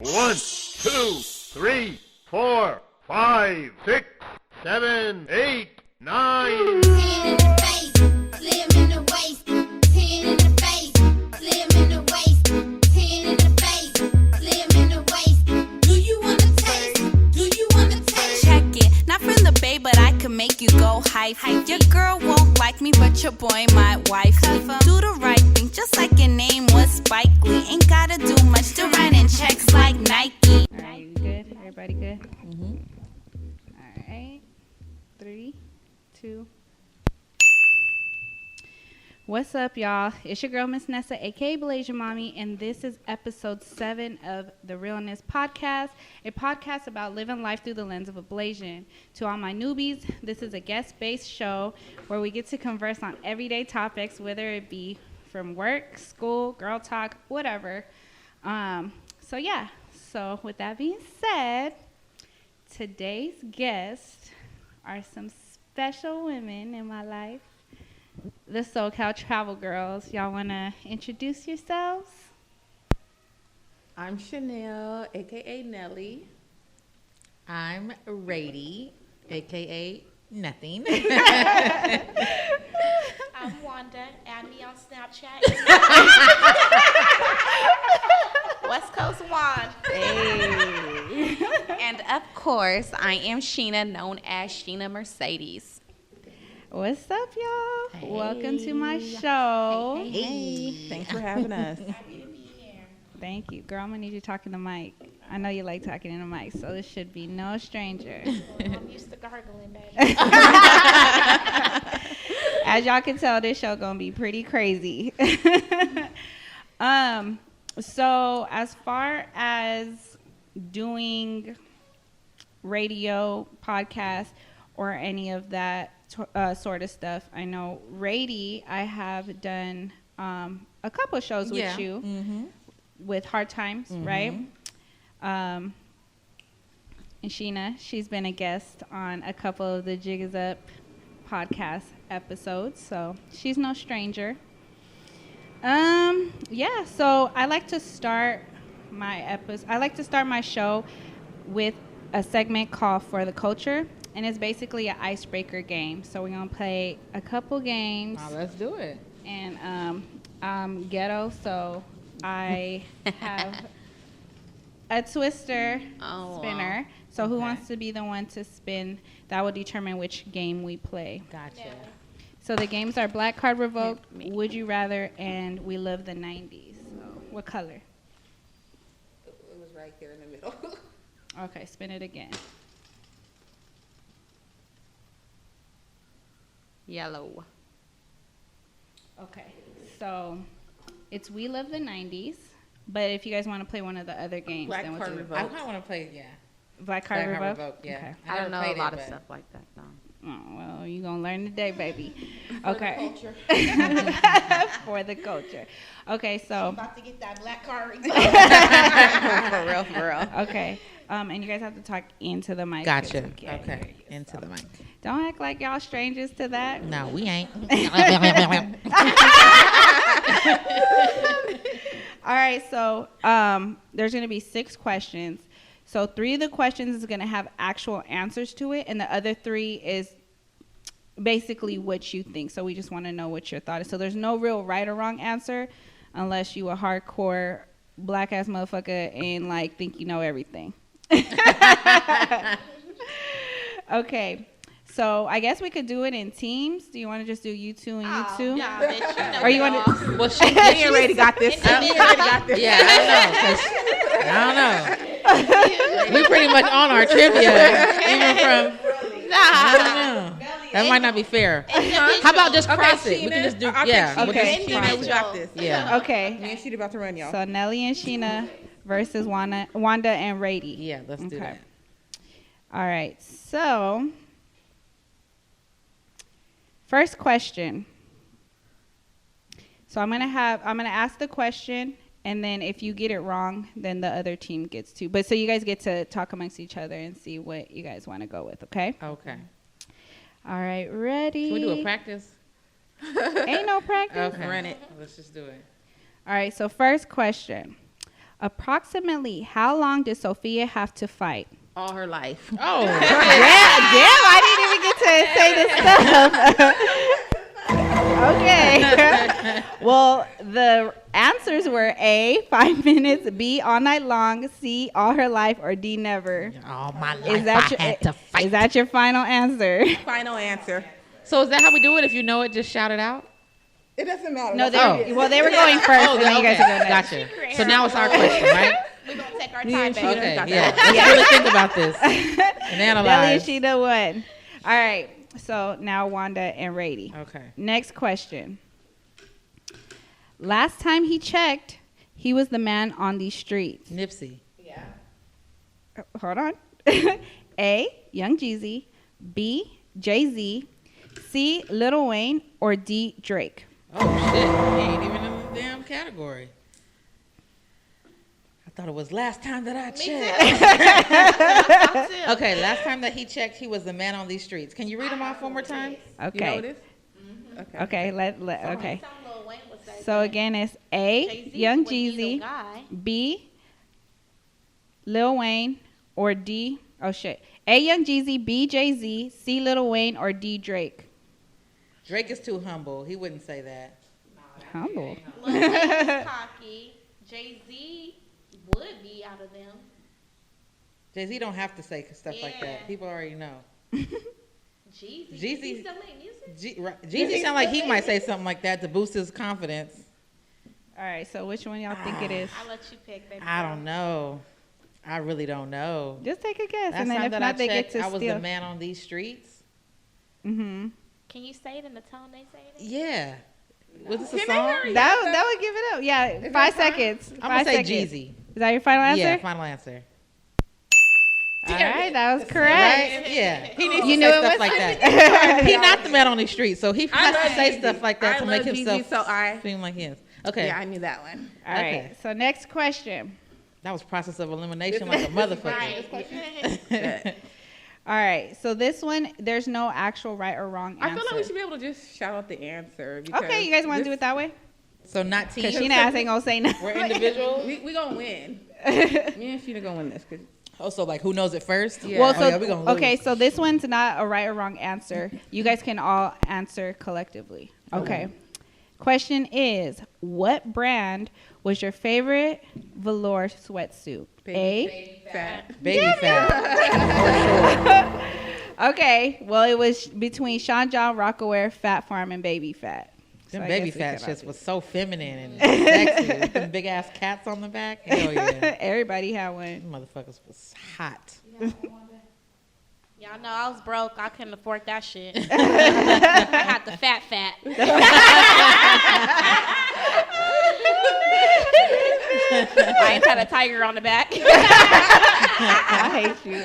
1, 2, 3, 4, 5, 6, 7, 8, 9. 10 in the face, slim in the waist. 10 in the face, slim in the waist. 10 in the face, slim in the waist. Do you want to taste? Do you want to taste? Check it, not from the bay, but I can make you go hype. Your girl won't like me, but your boy might wife me. Do the right thing, just like your name was Spike Lee. Ain't gotta do much to write in checks like Nike. Alright, you good? Everybody good? Mm-hmm. Alright. 3, 2. What's up, y'all? It's your girl, Miss Nessa, aka Blasian Mommy, and this is episode 7 of the realNS podcast, a podcast about living life through the lens of a Blasian. To all my newbies, this is a guest-based show where we get to converse on everyday topics, whether it be from work, school, girl talk, whatever. So with that being said, today's guests are some special women in my life. The SoCal Travel Girls. Y'all want to introduce yourselves? I'm Chanel, aka Nelly. I'm Rady, aka Nothing. I'm Wanda. Add me on Snapchat. West Coast Wand. Hey. And of course, I am Sheena, known as Sheena Mercedes. What's up, y'all? Hey. Welcome to my show. Hey, thanks for having us. Happy to be here. Thank you. Girl, I'm going to need you talking to the mic. I know you like talking in the mic, so this should be no stranger. I'm used to gargling, baby. As y'all can tell, this show going to be pretty crazy. So as far as doing radio, podcast, or any of that sort of stuff, I know Rady, I have done a couple shows with you with Hard Times, right? And Sheena, she's been a guest on a couple of the Jig Is Up podcast episodes, so she's no stranger. So I like to start my show with a segment called For the Culture, and it's basically an icebreaker game. So we're gonna play a couple games. Now let's do it. And I'm ghetto, so I have a twister spinner. So who wants to be the one to spin? That will determine which game we play. Gotcha. Yeah. So the games are Black Card Revoked, Would You Rather, and We Love the 90s. So what color? It was right there in the middle. Okay, spin it again. Yellow. Okay, so it's We Love the 90s, but if you guys want to play one of the other games, Black then we'll Card do Revoked. I kind of want to play, Black Card Black Card Revoked? Revoked, yeah. Okay. I don't know never a played lot it, of but- stuff like that, no. Oh, well, you're going to learn today, baby. Okay. For the culture. Okay, so. About to get that black card. For real. Okay. And you guys have to talk into the mic. Gotcha. so we can hear Okay. you. Into the mic. Don't act like y'all strangers to that. No, we ain't. All right, so there's going to be 6 questions. So 3 of the questions is going to have actual answers to it, and the other 3 is basically what you think. So we just want to know what your thought is. So there's no real right or wrong answer unless you a hardcore black-ass motherfucker and, like, think you know everything. Okay. So I guess we could do it in teams. Do you want to just do you two and you two? Yeah, bitch, you know Or you it want all. to? Well, she already got this. Yeah, I don't know. We pretty much on our trivia, even from. I don't know. That might not be fair. How about just cross it? We can just do. Yeah. we'll Okay. just cross We it. got this. Yeah. Okay. Me and Sheena about to run, y'all. So Nelly and Sheena versus Wanda and Rady. Yeah. Let's do Okay. that. All right. So first question. So I'm gonna ask the question, and then if you get it wrong, then the other team gets to. But so you guys get to talk amongst each other and see what you guys want to go with. Okay. Okay. All right. Ready? Can we do a practice? Ain't no practice. Okay. Run it. Let's just do it. All right, so first question. Approximately how long did Sophia have to fight? All her life. Oh, Damn, I didn't even get to say the stuff. Okay. Well, the answers were A, 5 minutes, B, all night long, C, all her life, or D, never. all my life Is that I had to fight. is that your final answer? Final answer. So is that how we do it? If you know it, just shout it out? It doesn't matter. No, That's they were going first, and then you guys okay. are going next. Gotcha. So now it's our question, right? We're going to take our Me and time, Sheena baby. Okay, got yeah. that. Let's really think about this and Deli and analyze. Sheena won. All right. So now Wanda and Rady. Okay. Next question. Last time he checked, he was the man on these streets. Nipsey. Hold on. A, Young Jeezy. B, Jay-Z. C, Lil Wayne. Or D, Drake. Oh, shit. He ain't even in the damn category. I thought it was last time that I checked. Okay, last time that he checked, he was the man on these streets. Can you read them off one more time? Okay. You know this? Okay. Okay. Okay. Some Lil Wayne would say So again, it's A, Jay-Z Young would be the Jeezy. guy. B, Lil Wayne. Or D, oh shit. A, Young Jeezy. B, Jay-Z. C, Lil Wayne. Or D, Drake. Drake is too humble. He wouldn't say that. Humble. Lil Wayne is cocky. Jay-Z would be out of them. Jay-Z don't have to say stuff like Yeah. that. People already know. Jeezy. Jeezy- He still make music? Jeezy sound like he might say something like that to boost his confidence. All right, so which one y'all think it is? I'll let you pick, baby. I don't know. I really don't know. Just take a guess, Last and then time if that not, I they get checked, to I was steal. the man on these streets. Mm-hmm. Can you say it in the tone they say it in? Yeah. Was this a Can they song? hurry? That would give it up. Yeah, 5 seconds. I'm 5 gonna say seconds. Jeezy. Is that your final answer? Yeah, final answer. All right, that was correct. Right? Yeah. He needs You to knew say it stuff was- like that. He's not the man on these streets, so he has to say Jeezy. stuff like that I to make love himself Jeezy, so I- seem like he is. Okay. Yeah, I knew that one. All right, Okay. so next question. That was process of elimination like a motherfucker. Right. All right, so this one, there's no actual right or wrong I answer. feel like we should be able to just shout out the answer. because Okay, you guys want to do this- it that way? So not team. Because Sheena ass ain't going to say nothing. We're individuals. We gonna win. Me and Sheena gonna win this. 'Cause Oh, so like who knows it first? Yeah. Well, Oh, so yeah, we gonna okay, lose. so this one's not a right or wrong answer. You guys can all answer collectively. Okay. Question is, what brand was your favorite velour sweatsuit? Baby fat. Baby fat. Okay. Well, it was between Sean John, Rockaware, Fat Farm, and Baby Fat. So Them I baby guess we fat could all shits do was so feminine and sexy. With them big ass cats on the back. Hell yeah. it. Everybody had one. Them motherfuckers was hot. Y'all know I was broke. I couldn't afford that shit. I had the fat. I ain't had a tiger on the back. I hate you.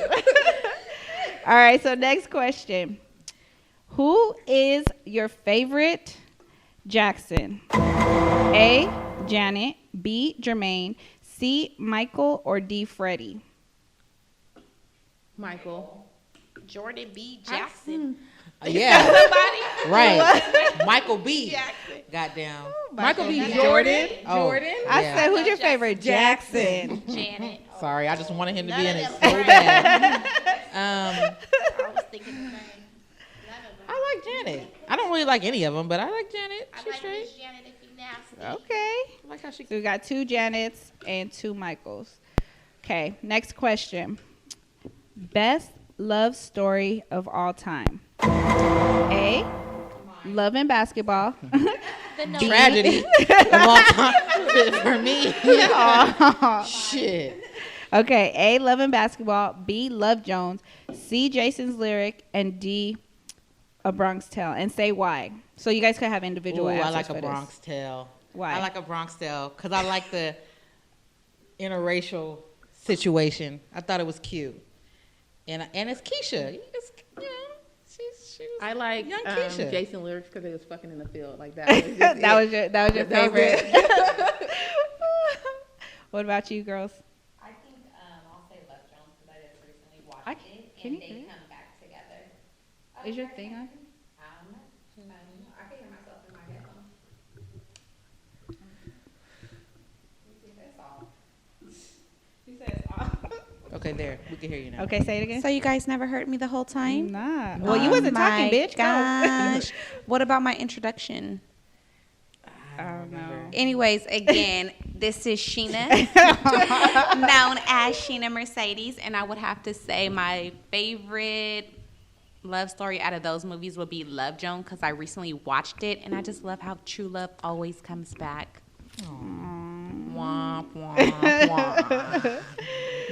All right, so next question. Who is your favorite Jackson? A, Janet. B, Jermaine. C, Michael. Or D, Freddie? Michael. Jordan B. Jackson. Yeah. Somebody? Right. Michael B. Jackson. Goddamn. Michael B. Jackson. Jordan. Oh. Jordan. I Yeah. said, who's your favorite? Jackson. Janet. Sorry, I just wanted him to be None in of it them. so bad. I was thinking the same. None of them. I like Janet. I don't really like any of them, but I like Janet. I She's like straight. Miss Janet if you nasty. Okay. I like how she. So we got 2 Janets and 2 Michaels. Okay, next question. Best love story of all time. A, Love and Basketball. The no- Tragedy of all time for me. Shit. Okay, A, Love and Basketball. B, Love Jones. C, Jason's Lyric. And D, A Bronx Tale. And say why. So you guys could have individual Ooh, answers I like for a this. Bronx Tale. Why? I like a Bronx Tale because I like the interracial situation. I thought it was cute, and it's Keisha. It's, you know, she was I like young Keisha. Jason lyrics because they was fucking in the field like that. Was just that it. was your That was favorite. it. What about you, girls? I think I'll say Love Jones because I just recently watched I- it can and you they hear it? come back together. Is your thing on? I can hear myself in my headphones. Let me see if that's off. Okay, there. We can hear you now. Okay, say it again. So you guys never heard me the whole time? Nah. Well, you wasn't talking, bitch. Go. Gosh. What about my introduction? I don't know. Anyways, again, this is Sheena, known as Sheena Mercedes, and I would have to say my favorite love story out of those movies would be Love Joan, because I recently watched it, and I just love how true love always comes back. Womp, womp, womp.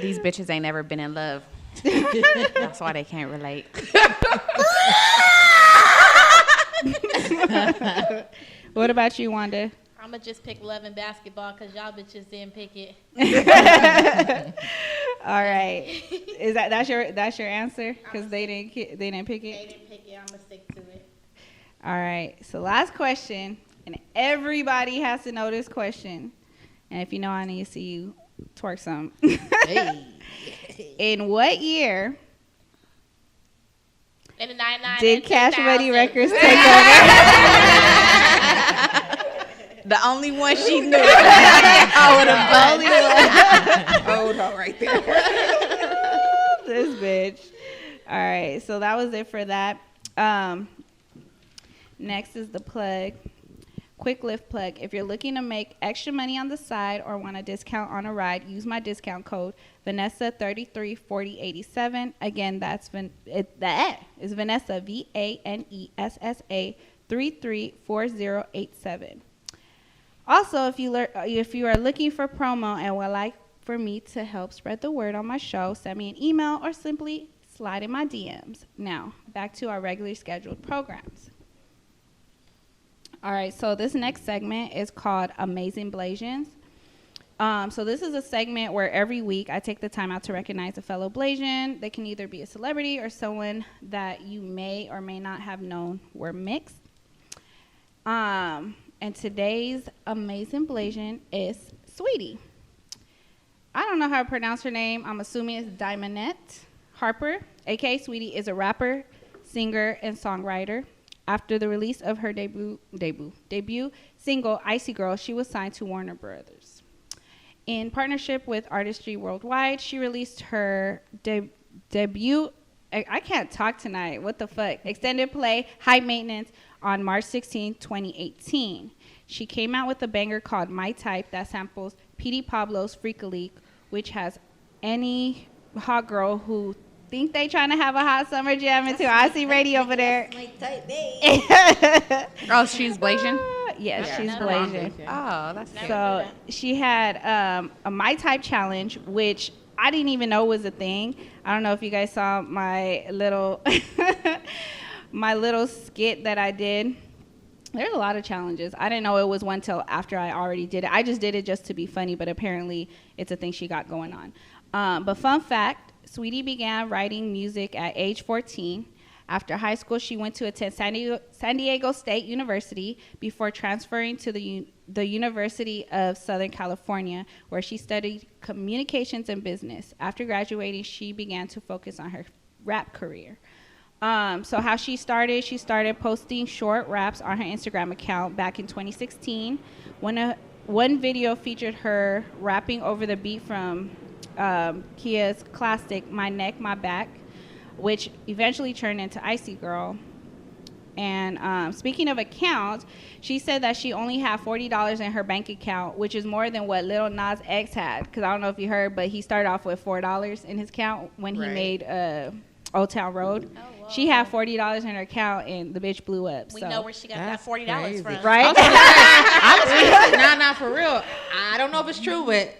These bitches ain't never been in love. That's why they can't relate. What about you, Wanda? I'm going to just pick love and basketball because y'all bitches didn't pick it. All right. Is that's your answer? Because they didn't pick it. They didn't pick it. I'm going to stick to it. All right. So last question, and everybody has to know this question. And if you know, I need to see you twerk some. Hey. In what year In the 99 did and Cash 2000. Money Records take over? The only one she knew. I would have Hold on right there. This bitch. All right, so that was it for that. Next is the plug. Quick lift plug. If you're looking to make extra money on the side or want a discount on a ride, use my discount code Vanessa 334087. Again, that's that is Vanessa VANESSA 334087. Also, if you are looking for promo and would like for me to help spread the word on my show, send me an email or simply slide in my DMs. Now, back to our regularly scheduled programs. All right, so this next segment is called Amazing Blasians. So this is a segment where every week I take the time out to recognize a fellow Blasian. They can either be a celebrity or someone that you may or may not have known were mixed. And today's Amazing Blasian is Sweetie. I don't know how to pronounce her name. I'm assuming it's Diamondette Harper, a.k.a. Sweetie, is a rapper, singer, and songwriter. After the release of her debut single, Icy Girl, she was signed to Warner Brothers. In partnership with Artistry Worldwide, she released her debut, I can't talk tonight, what the fuck, extended play, High Maintenance, on March 16, 2018. She came out with a banger called My Type that samples P.D. Pablo's Freak a Leak, which has any hot girl who think they trying to have a hot summer jam into IC Radio over there. My type, babe. Oh, she's Blasian? Yes, she's Blasian. Oh, that's So she had a My Type challenge, which I didn't even know was a thing. I don't know if you guys saw my little my little skit that I did. There's a lot of challenges. I didn't know it was one till after I already did it. I just did it just to be funny, but apparently it's a thing she got going on. But fun fact, Sweetie began writing music at age 14. After high school, she went to attend San Diego State University before transferring to the University of Southern California, where she studied communications and business. After graduating, she began to focus on her rap career. So how she started posting short raps on her Instagram account back in 2016. One video featured her rapping over the beat from Kia's classic My Neck, My Back, which eventually turned into Icy Girl. And speaking of accounts, she said that she only had $40 in her bank account, which is more than what Lil Nas X had. Because I don't know if you heard, but he started off with $4 in his account when he made Old Town Road. Oh, she had $40 in her account, and the bitch blew up. We know where she got that $40 from. Right? Nah, for real. I don't know if it's true, but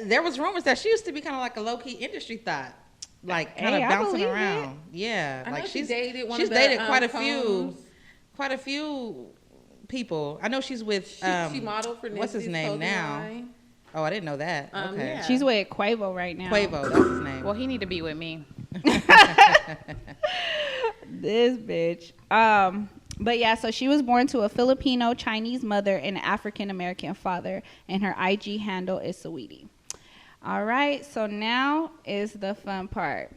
there was rumors that she used to be kind of like a low-key industry thought. Like kind of bouncing around. It. Yeah. I like know she's dated quite a few people. I know she's with she modeled for what's his name now? Line. Oh, I didn't know that. Okay. Yeah. She's with Quavo right now. Quavo, that's his name. Well, he need to be with me. This bitch. But yeah, so she was born to a Filipino Chinese mother and an African American father, and her IG handle is Sweetie. All right, so now is the fun part.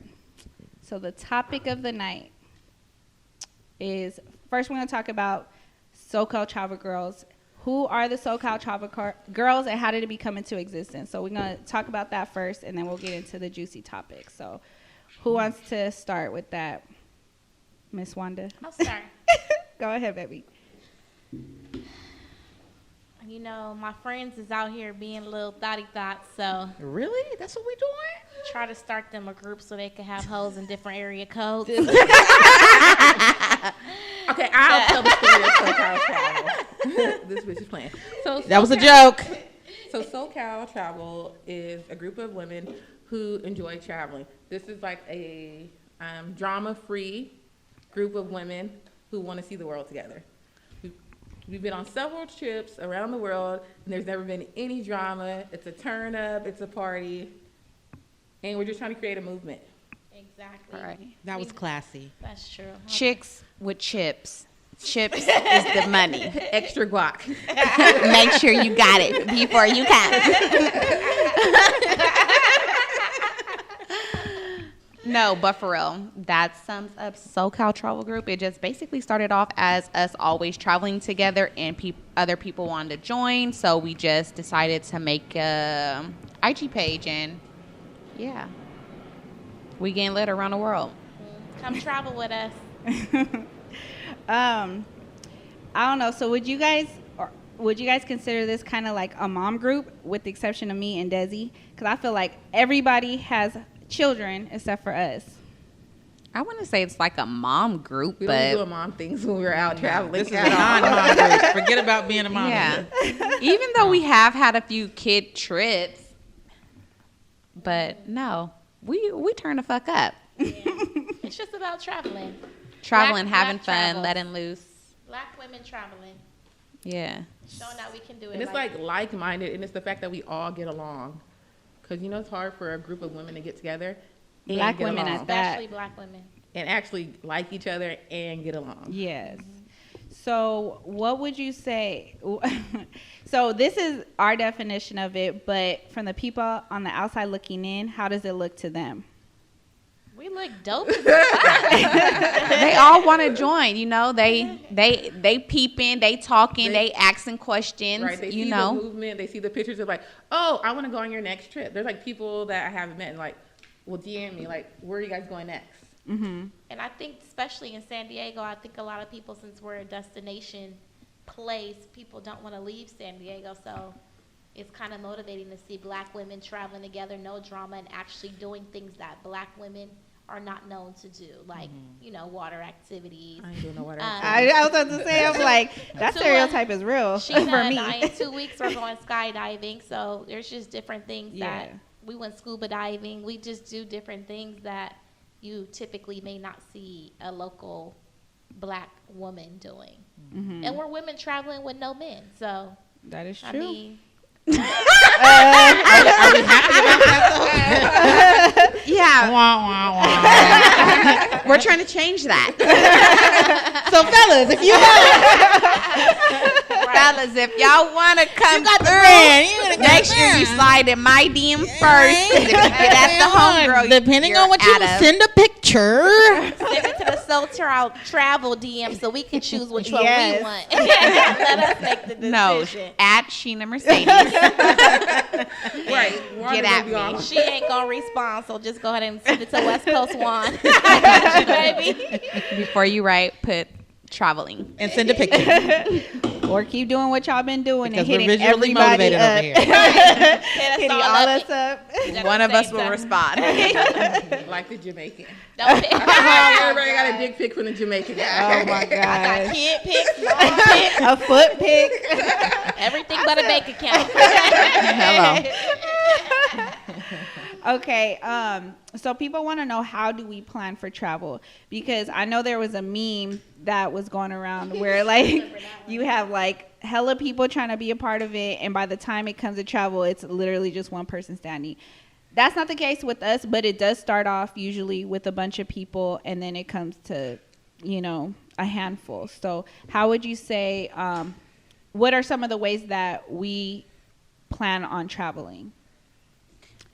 So the topic of the night is, first we're going to talk about SoCal Travel Girls, who are the SoCal Travel Girls and how did it become into existence? So we're going to talk about that first, and then we'll get into the juicy topics. So who wants to start with that? Miss Wanda? I'll start. Go ahead, baby. You know, my friends is out here being little thotty thots, so Really? That's what we doing? try to start them a group so they can have hoes in different area codes. Okay, I'll tell the story of SoCal Travel. This bitch is playing. So That was a SoCal- joke. So SoCal Travel is a group of women who enjoy traveling. This is like a drama-free group of women who want to see the world together. We've been on several trips around the world, and there's never been any drama. It's a turn up, it's a party, and we're just trying to create a movement. Exactly. All right. That was classy. That's true. Chicks with chips. Chips is the money. Extra guac. Make sure you got it before you come. No, but for real, that sums up SoCal Travel Group. It just basically started off as us always traveling together, and other people wanted to join, so we just decided to make a IG page, and yeah, we getting lit around the world. Come travel with us. I don't know. So would you guys consider this kind of like a mom group, with the exception of me and Desi? Because I feel like everybody has children except for us. I wouldn't say it's like a mom group, We don't do but mom things when we're out traveling. This is a non-mom group. Forget about being a mom. yeah. Even though we have had a few kid trips, but no, we turn the fuck up. Yeah. It's just about traveling. Traveling, Black having fun, travels. letting loose. Black women traveling. Yeah. Showing that we can do it. And it's like like-minded, and it's the fact that we all get along. Because, you know, it's hard for a group of women to get together and Black get women along. at that. especially black women. And actually like each other and get along. Yes. So what would you say? So this is our definition of it, but from the people on the outside looking in, how does it look to them? We look dope. They all want to join, you know. They peeping, they talking, they asking questions, Right, they you see know. the movement, they see the pictures of like, oh, I want to go on your next trip. There's like people that I haven't met and like, will DM me like, where are you guys going next? Mm-hmm. And I think, especially in San Diego, I think a lot of people, since we're a destination place, people don't want to leave San Diego. So it's kind of motivating to see black women traveling together, no drama, and actually doing things that black women are not known to do, like, you know, water activities. I ain't doing no water. I was about to say, I'm like, that So, stereotype is real Sheena for and me. I, in 2 weeks, we're going skydiving. So there's just different things Yeah. that we went scuba diving. We just do different things that you typically may not see a local black woman doing. Mhm. And we're women traveling with no men. So, That is true. I mean, Yeah. Wah, wah, wah. We're trying to change that. So, fellas, if you Fellas, if y'all want to come through, make sure you slide in my DM first. And if you get at the homegirl, depending you're on what you at us. send a picture. send it to the SoCal Travel DM so we can choose which one Yes. we want. Let us make the No, decision. at Sheena Mercedes. Right. Get at me. She ain't gonna respond, so just go ahead and send it to West Coast One, baby. Before you write, put traveling. And send a picture. Or keep doing what y'all been doing Because and we're hitting visually everybody motivated up. over here. Hit Hitting us all all us up. up. At One the of us same will time. respond. Like the Jamaican. Don't pick. Everybody got a dick pic from the Jamaican Oh guy. my gosh. Kid pics, mom pics, A foot pick. everything but a bank account. Hello. Okay, so people want to know, how do we plan for travel? Because I know there was a meme that was going around where like you have like hella people trying to be a part of it, and by the time it comes to travel, it's literally just one person standing. That's not the case with us, but it does start off usually with a bunch of people, and then it comes to, you know, a handful. So how would you say, what are some of the ways that we plan on traveling?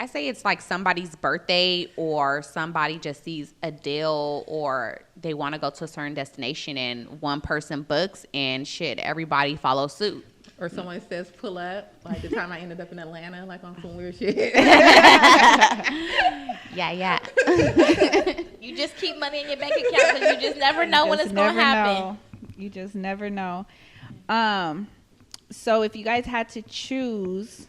I say it's like somebody's birthday, or somebody just sees a deal, or they want to go to a certain destination and one person books and shit, everybody follows suit. or someone says pull up, like the time I ended up in Atlanta, like on some weird shit. Yeah. You just keep money in your bank account because you just never know when it's going to happen. You just never know. So if you guys had to choose,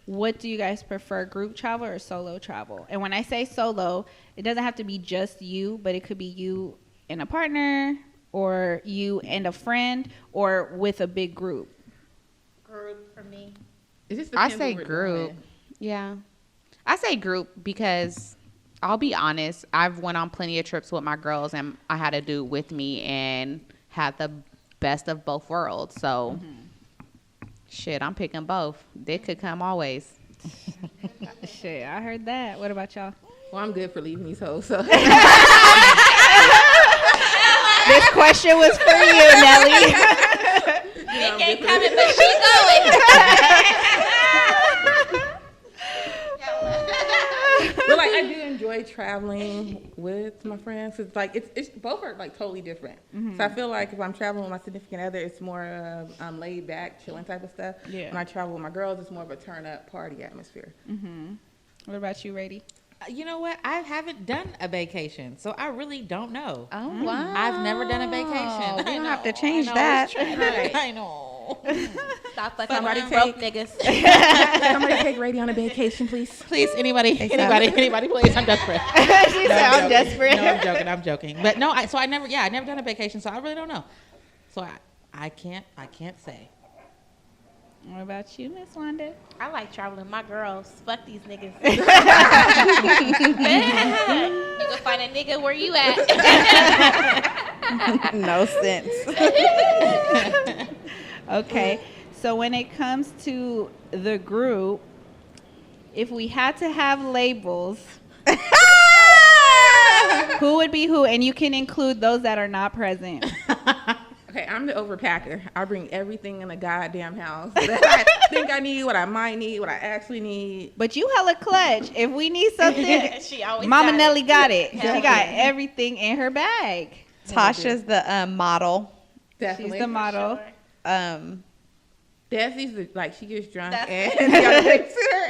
what do you guys prefer, group travel or solo travel? And when I say solo, it doesn't have to be just you, but it could be you and a partner, or you and a friend, or with a big group. Group for me. I say group. Yeah. I say group because I'll be honest, I've went on plenty of trips with my girls and I had a dude with me and had the best of both worlds. So shit, I'm picking both. They could come always. Shit, I heard that. What about y'all? Well, I'm good for leaving these hoes, so. This question was for you, Nelly. Nick ain't coming, but she going. But like, I do enjoy traveling with my friends. It's like it's both are like totally different. So I feel like if I'm traveling with my significant other, it's more laid back, chilling type of stuff. Yeah. When I travel with my girls, it's more of a turn up party atmosphere. What about you, Rady? You know what? I haven't done a vacation, so I really don't know. Oh, wow. I've never done a vacation. We don't have to change I know, that. right. I know. Stop fucking Somebody with broke take- niggas. Somebody take Rady on a vacation, please. Please, anybody, please. I'm desperate. She said, I'm desperate. No, I'm joking. But no, I never done a vacation, so I really don't know. So I can't say. What about you, Miss Wanda? I like traveling with my girls. Fuck these niggas. You can find a nigga where you at. No sense. Okay, so when it comes to the group, if we had to have labels, who would be who? And you can include those that are not present. Okay, I'm the overpacker. I bring everything in the goddamn house that I think I need, what I might need, what I actually need. But you hella clutch. If we need something, She always Mama got Nelly it. got it. She got everything in her bag. Tasha's the model. Definitely. She's the model. Desi's the, like, she gets drunk That's- and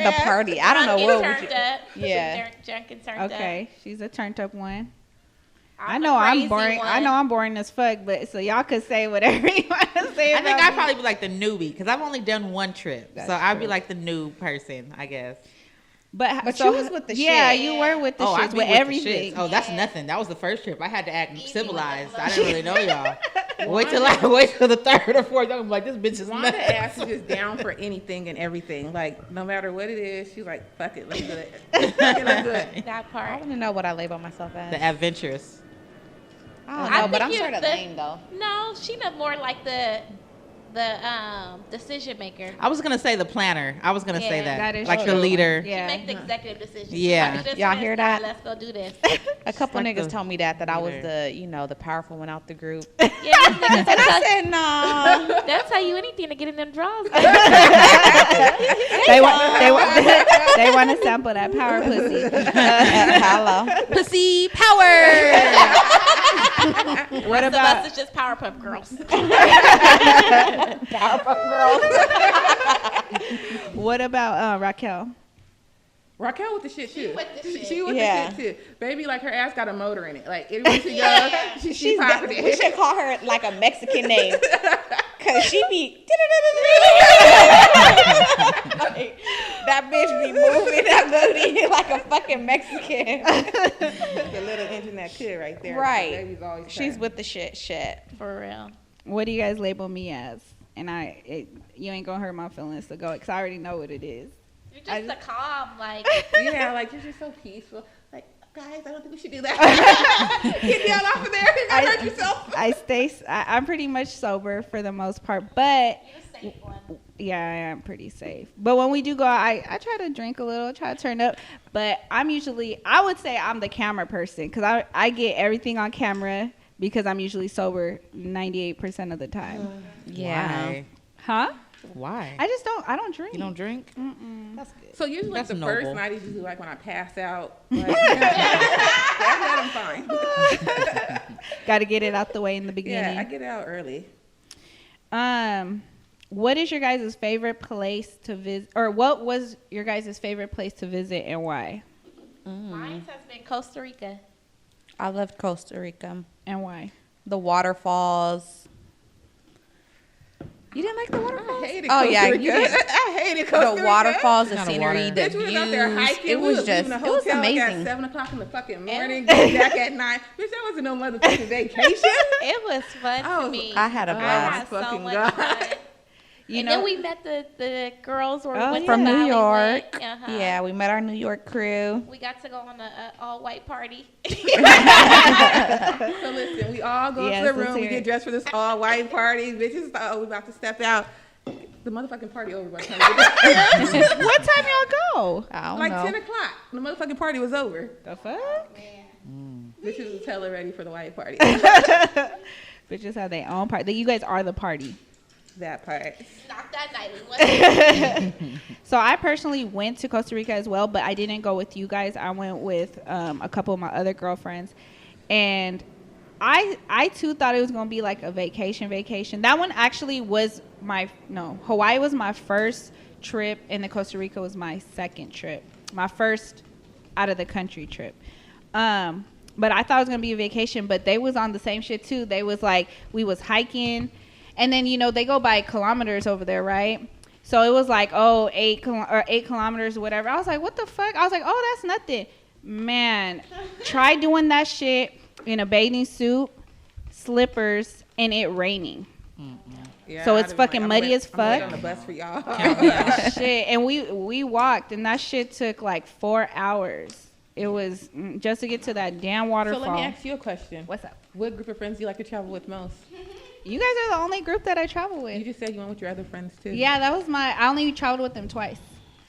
The party. I don't know Drunk what and would you. turned up. Yeah. Drunk and turned up. Okay, she's a turned up one. I I'm know a I'm crazy boring. I one. know I'm boring as fuck, but so y'all could say whatever you want to say. I think about I'd me. probably be like the newbie because I've only done one trip, That's so I'd be true. like the new person, I guess. But so, you was with the yeah, shit. you were with the I'd shits be with the everything. shits. Oh, that's nothing. That was the first trip. I had to act Easy civilized. with I the didn't really know y'all. wait till the third or fourth. I'm like, this bitch is Wanda nuts. ass is just down for anything and everything. Like, no matter what it is, she's like, fuck it, let's do it. Fuck it, let's do it. That I part. want to know what I label myself as. The adventurous. I don't I know, but think I'm you're sort of the- lame though. No, she not more like the decision maker. I was gonna say the planner. I was gonna say Yeah, that. that is like true. the leader. Yeah. Make the executive decisions. Yeah. Like, this Y'all one is hear not, that? Let's go do this. A couple like niggas the told me that I was leader. the powerful one out the group. Yeah, these niggas And I will said no. they'll tell you anything to get in them draws. They want to sample that power pussy. Hello. Pussy power. What The about us is just Powerpuff Girls. what about Raquel? Raquel with the shit too. with the shit. She with Yeah. the shit too. Baby, like her ass got a motor in it. Like everywhere she goes, she's popping We it. should call her like a Mexican name. Cause she be like, that bitch be moving that booty like a fucking Mexican. The little engine that could right there. Right. Baby's always She's trying. with the shit. For real. What do you guys label me as? And you ain't gonna hurt my feelings, so go, because I already know what it is. You're just a calm, like Yeah, like you're just so peaceful. Like, guys, I don't think we should do that. Get me out off of there. You're gonna hurt yourself. I'm pretty much sober for the most part, but you're a safe one. yeah, I am pretty safe. But when we do go out, I try to drink a little, try to turn up. But I would say I'm the camera person, because I get everything on camera because I'm usually sober 98% of the time. Yeah. Why? Huh? Why? I don't drink. You don't drink? Mm-mm. That's good. So usually like That's the first noble. night is usually like when I pass out. Like, that I'm fine. Got to get it out the way in the Yeah, I beginning. get out early. what is your guys' favorite place to visit, or what was your guys' favorite place to visit and why? Mine has been Costa Rica. I loved Costa Rica. And why? The waterfalls. You didn't like the waterfalls? I hated Oh, Costa yeah, Rica. you did. I hated Costa Rica. The waterfalls, the Not a scenery, water. the Bitch, we was out there views. hiking. It We was was just, leaving it the was hotel like amazing. at 7 o'clock in the fucking morning, getting back at 9. Bitch, that wasn't no motherfucking vacation. It was fun Oh, to me. I had a I blast. had so Fucking much God. fun. You And know, then we met the girls where we Oh, went From to New Valley York. Uh-huh. Yeah, we met our New York crew. We got to go on a all-white party. So listen, we all go Yes, to the let's room. We hear get it. dressed for this all-white party. Bitches thought, oh, we about to step out. The motherfucking party over by the time we get there. what time y'all go? I don't Like know. 10 o'clock. The motherfucking party was over. The fuck? Bitches was hella ready for the white party. Bitches have their own party. You guys are the party. That part. Not that night. We went. So I personally went to Costa Rica as well, but I didn't go with you guys. I went with a couple of my other girlfriends, and I too thought it was gonna be like a vacation. That one actually was Hawaii was my first trip, and the Costa Rica was my second trip, my first out of the country trip. But I thought it was gonna be a vacation, but they was on the same shit too. They was like, we was hiking. And then, they go by kilometers over there, right? So it was like, 8 kilometers or whatever. I was like, what the fuck? I was like, oh, that's nothing. Man, try doing that shit in a bathing suit, slippers, and it raining. Yeah, So I'd it's have been fucking I'm muddy wait- as I'm waiting fuck. on the bus for y'all. Shit. And we walked, and that shit took like 4 hours. It was just to get to that damn So waterfall. let me ask you a question. What's up? What group of friends do you like to travel with most? You guys are the only group that I travel You with. just said you went with your other friends too. Yeah, that was I only traveled with them twice.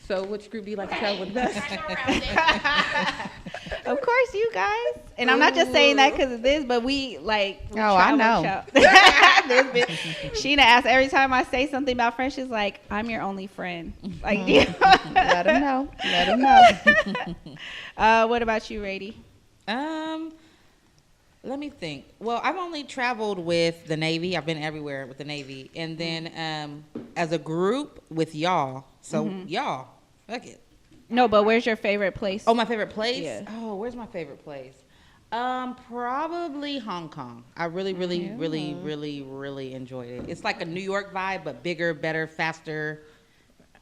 So which group do you like to travel with best? I know around it. Of course, you guys. And I'm not just saying that because of this, but we like. Oh, I know. This bitch, Sheena asks every time I say something about friends, she's like, "I'm your only friend." Like, Let them know. Let them know. what about you, Rady? Let me think. Well, I've only traveled with the Navy. I've been everywhere with the Navy. And then as a group with y'all. So y'all, fuck it. No, but where's your favorite place? Oh, my favorite place? Yeah. Oh, where's my favorite place? Probably Hong Kong. I really enjoyed it. It's like a New York vibe, but bigger, better, faster.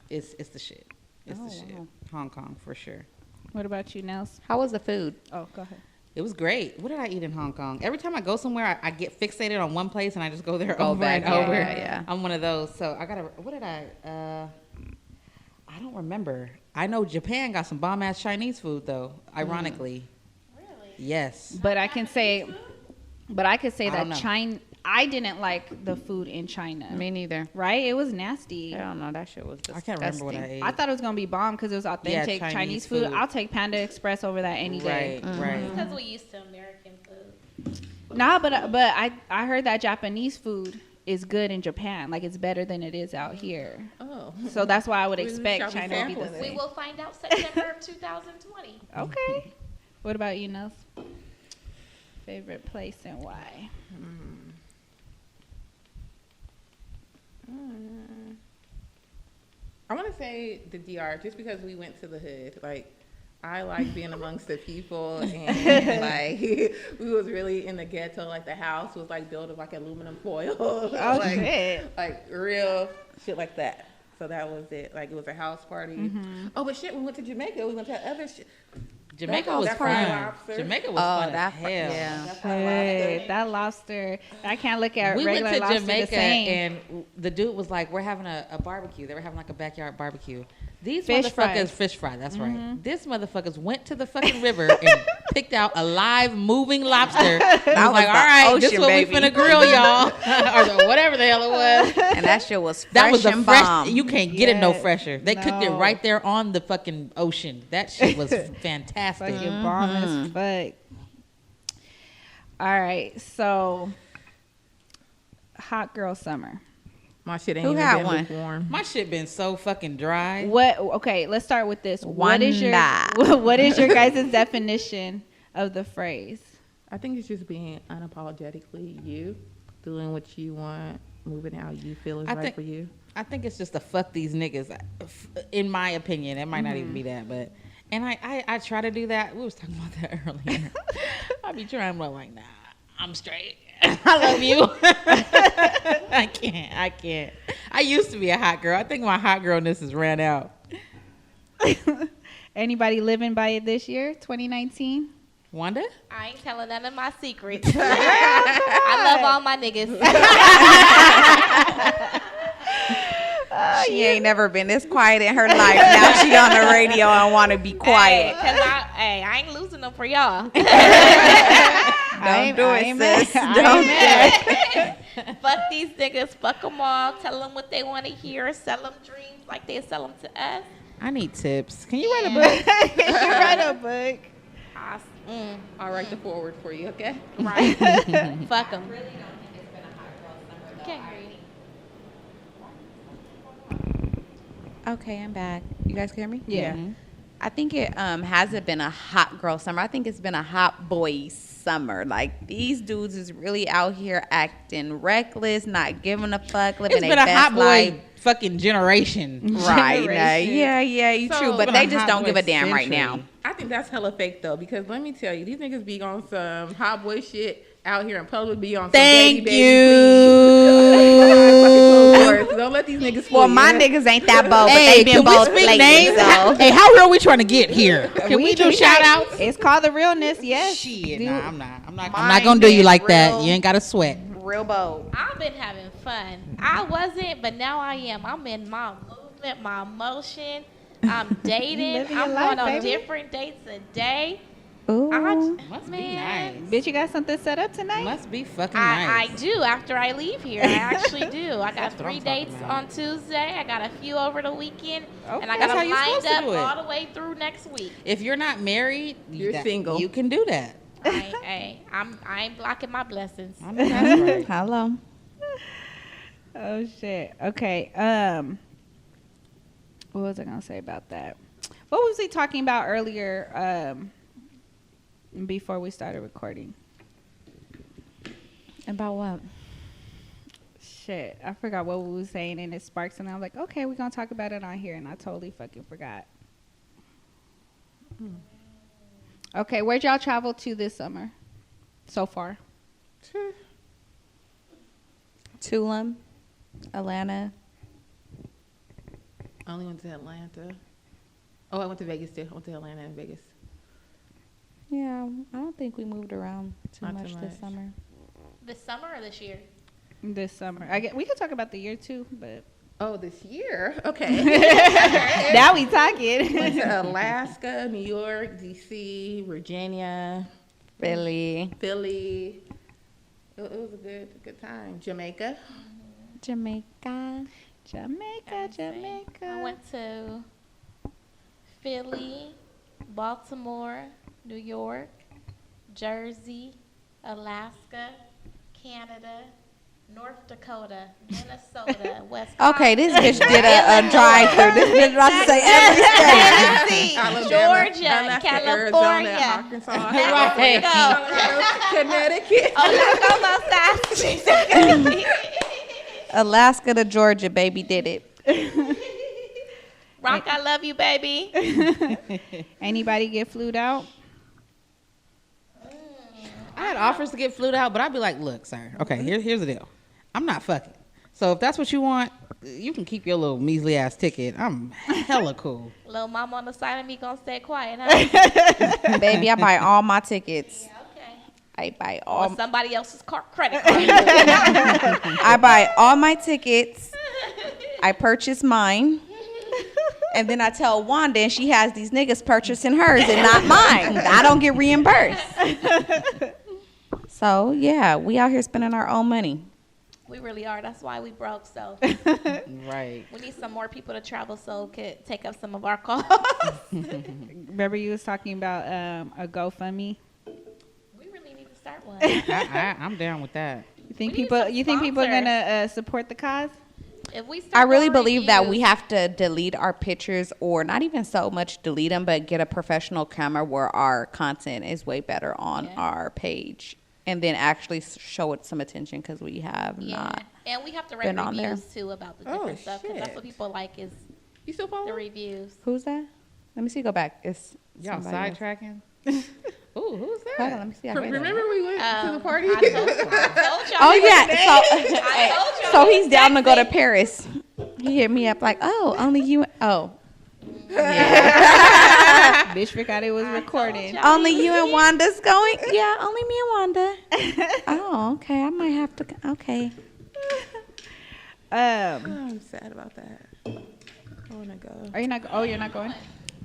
It's the shit. It's the shit. wow. Hong Kong for sure. What about you, Nels? How was the food? Oh, go ahead. It was great. What did I eat in Hong Kong? Every time I go somewhere, I get fixated on one place and I just go there Go over back, and over. yeah. I'm one of those. So I gotta. What did I don't remember. I know Japan got some bomb ass Chinese food though. Ironically. Really? Yes. But I can say I don't know. that China. I didn't like the food in China. Me neither. Right? It was nasty. I don't know. That shit was I disgusting. can't remember what I ate. I thought it was gonna be bomb because it was authentic Chinese Chinese food. food. I'll take Panda Express over that any day. Right. Because we used to American food. Nah, but I heard that Japanese food is good in Japan. Like it's better than it is out here. Oh. So that's why I would We expect shall be China to be the sampling it. We same. will find out September of 2020. Okay. What about you, Nels? Favorite place and why? I want to say the DR just because we went to the hood. Like, I like being amongst the people, and like we was really in the ghetto. Like the house was like built of like aluminum foil. Oh like, shit. Like real shit like that. So that was it. Like it was a house party. Oh, but shit, we went to Jamaica. We went to other shit. Jamaica was That fried fun. lobster. Jamaica was Oh, fun as that hell. yeah. That's why I Hey, liked it. that lobster. I can't look at We regular went to lobster Jamaica the same. and the dude was like, "We're having a barbecue." They were having like a backyard barbecue. These Fish motherfuckers, fries. fish fry. That's right. This motherfuckers went to the fucking river and picked out a live moving lobster. I was was like, the "All right, this is ocean, what baby." we finna grill, y'all," or whatever the hell it was. And that shit was fresh That was the and fresh. bomb. You can't get it no Yes. fresher. They cooked it No. right there on the fucking ocean. That shit was fantastic. Fucking bomb as fuck. All right, so hot girl summer. My shit ain't Who even had been one? lukewarm. My shit been so fucking dry. What? Okay, let's start with this. What is your Wanda. what is your guys' definition of the phrase? I think it's just being unapologetically you, doing what you want, moving how you feel is I right think- for you? I think it's just to fuck these niggas. In my opinion, it might not even be that, but and I try to do that. We was talking about that earlier. I be trying, but like, nah, I'm straight. I love you. I can't. I used to be a hot girl. I think my hot girlness has ran out. Anybody living by it this year, 2019? Wanda? I ain't telling none of my secrets. I love all my niggas. She ain't never been this quiet in her life. Now she on the radio and want to be quiet. I ain't losing them for y'all. Don't do it, sis. Don't do it. Fuck these niggas. Fuck them all. Tell them what they want to hear. Sell them dreams like they sell them to us. I need tips. Can you write a book? Write a book. I'll write the forward for you, okay? Right. Fuck them. Can't hear you. Okay, I'm back. You guys can hear me? Yeah. I think it hasn't been a hot girl summer. I think it's been a hot boy summer. Like, these dudes is really out here acting reckless, not giving a fuck, living It's their been a best hot boy life. fucking generation. Right. Generation. Yeah, you So- true. But It's they been a just hot don't give boy a damn right now. century. I think that's hella fake though, because let me tell you, these niggas be on some hot boy shit out here in public. Be on some Thank baby, you. please. Don't let these niggas fool Well, you. my niggas ain't that bold, but Hey, they been can we bold speak lately. names? So. Hey, how real we trying to get here? Can we do shout outs? It's called the realness, yes. Shit, Do- nah, I'm not Mine gonna do you been like that. real- You ain't gotta sweat. Real bold. I've been having fun. I wasn't, but now I am. I'm in my movement, my emotion. I'm dating. living your I'm life, going on baby. different dates a day. Ooh. Must be Man. nice. Bitch, you got something set up tonight? Must be fucking I nice. do after I leave here. I actually do. I got That's what 3 I'm talking dates about. on Tuesday. I got a few over the weekend. Okay. And I That's got how them you're lined supposed to up do it. all the way through next week. If you're not married, You're single. You can do that. I ain't blocking my blessings. I know that's right. Hello. Oh shit. Okay. What was I gonna say about that? What was he talking about earlier? Before we started recording. About what? Shit, I forgot what we were saying, and it sparks, and I'm like, okay, we're gonna talk about it on here, and I totally fucking forgot. Okay, where'd y'all travel to this summer? So far. Tulum, Atlanta. I only went to Atlanta. Oh, I went to Vegas too. I went to Atlanta and Vegas. Yeah, I don't think we moved around too Not much too this much. summer. This summer or this year? This summer. We could talk about the year too, but Oh, this year? Okay. now we talking. Went to Alaska, New York, DC, Virginia, Philly, Philly. It was a good time. Jamaica. Jamaica. Jamaica. I went to Philly, Baltimore, New York, Jersey, Alaska, Canada, North Dakota, Minnesota, Wisconsin. Okay, this bitch did a drive-through. This bitch about to say every state. Tennessee, Alabama, Georgia, Alaska, California, Arizona, Arkansas, Right. Connecticut. Oh, let's go outside. Alaska to Georgia, baby, did it. Rock, I love you, baby. Anybody get flued out? I had offers to get flued out, but I'd be like, look, sir, okay, here's the deal. I'm not fucking. So if that's what you want, you can keep your little measly ass ticket. I'm hella cool. Little mama on the side of me gonna stay quiet, huh? Baby, I buy all my tickets. Okay. I buy all. On somebody else's credit card. I buy all my tickets. I purchase mine. And then I tell Wanda, and she has these niggas purchasing hers and not mine. I don't get reimbursed. So, yeah, we out here spending our own money. We really are. That's why we broke. So Right. we need some more people to travel so it could take up some of our costs. Remember you was talking about a GoFundMe? We really need to start one. I'm down with that. You think We need people? some You think people are sponsors. gonna support the cause? If we I start really doing believe that we reviews- have to delete our pictures, or not even so much delete them, but get a professional camera where our content is way better on Yeah. our page. And then actually show it some attention, because we have Yeah. not. And we have to Been write on there. reviews too about the Oh, different stuff because that's shit. what people like is You still follow? the reviews. Who's that? Let me see. Go back. It's Y'all somebody else. sidetracking? Ooh, who's that? Hold on. Let me see. I read it. Remember we went to the party? I told y'all. Oh yeah. I told So, y'all so the he's down to exact go to same- Paris. He hit me up like, oh, only you. Oh, yeah. Bitch forgot it was recording. y'all. Only you and Wanda's going. Yeah, only me and Wanda. Oh, okay. I might have to. Okay. I'm sad about that. I want to go. Are you not? Oh, you're not going.